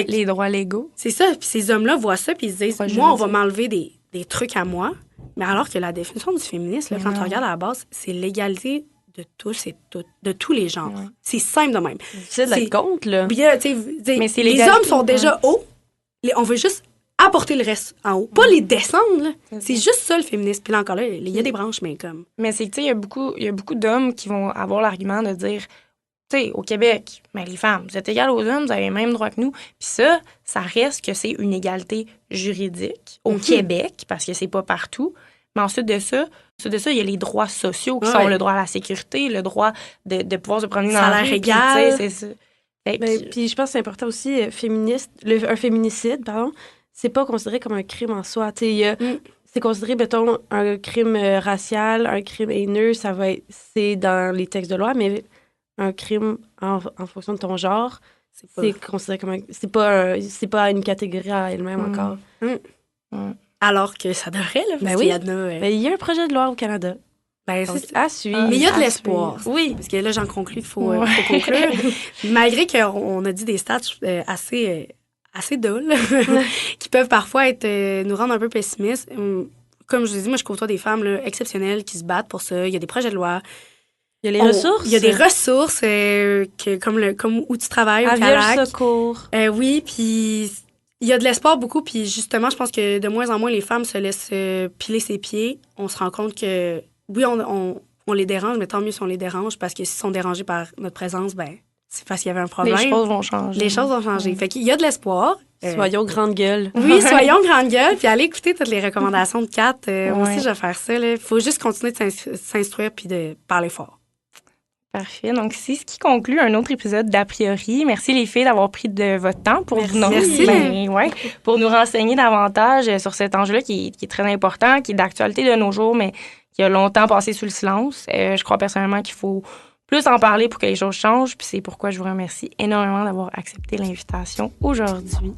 légaux. C'est ça. Puis ces hommes-là voient ça, puis ils se disent, moi, on va m'enlever des trucs à moi. Mais alors que la définition du féminisme, là, quand tu regardes à la base, c'est l'égalité de tous et toutes, de tous les genres. Ouais. C'est simple de même. C'est de la compte, là. Bien, mais c'est les hommes sont déjà hauts. On veut juste apporter le reste en haut. Pas les descendre, là. C'est juste ça, le féminisme. Puis là, encore là, il y a des branches, mais comme... Mais c'est que, tu sais, il y a beaucoup d'hommes qui vont avoir l'argument de dire... Tu sais, au Québec, mais les femmes, vous êtes égales aux hommes, vous avez les mêmes droits que nous. Puis ça reste que c'est une égalité juridique au Québec, parce que c'est pas partout. Mais ensuite de ça, il y a les droits sociaux qui sont le droit à la sécurité, le droit de pouvoir se promener dans la rue. Salaire égal. C'est ça. Puis je pense que c'est important aussi, un féminicide, c'est pas considéré comme un crime en soi. C'est considéré, mettons, un crime racial, un crime haineux, c'est dans les textes de loi, mais un crime en fonction de ton genre, c'est considéré comme c'est pas une catégorie à elle-même encore. Alors que ça devrait, là, parce qu'il y a un projet de loi au Canada. Donc, à suivre. Mais il y a de l'espoir. Oui. Parce que là, j'en conclus qu'il faut conclure. Malgré qu'on a dit des stats assez dulles, qui peuvent parfois nous rendre un peu pessimistes. Comme je vous ai dit, moi, je côtoie des femmes là, exceptionnelles qui se battent pour ça. Il y a des projets de loi. Il y a les ressources. Il y a des ressources comme où tu travailles au Calac. Vieux secours. Oui, puis il y a de l'espoir beaucoup. Puis justement, je pense que de moins en moins, les femmes se laissent piler ses pieds. On se rend compte que, oui, on les dérange, mais tant mieux si on les dérange, parce que s'ils sont dérangés par notre présence, c'est parce qu'il y avait un problème. Les choses vont changer. Les choses vont changer. Fait qu'il y a de l'espoir. Soyons grande gueule. Oui, soyons grande gueule. Puis allez écouter toutes les recommandations de Kat. Moi aussi, je vais faire ça. Il faut juste continuer de s'instruire puis de parler fort. Parfait. Donc, c'est ce qui conclut un autre épisode d'A priori. Merci les filles d'avoir pris de votre temps pour pour nous renseigner davantage sur cet enjeu-là qui est très important, qui est d'actualité de nos jours, mais qui a longtemps passé sous le silence. Je crois personnellement qu'il faut plus en parler pour que les choses changent, puis c'est pourquoi je vous remercie énormément d'avoir accepté l'invitation aujourd'hui.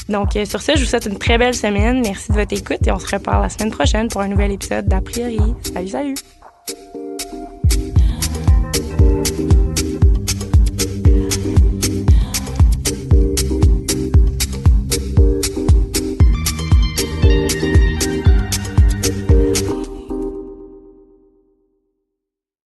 Donc, sur ce, je vous souhaite une très belle semaine. Merci de votre écoute et on se reparle la semaine prochaine pour un nouvel épisode d'A priori. Salut, salut!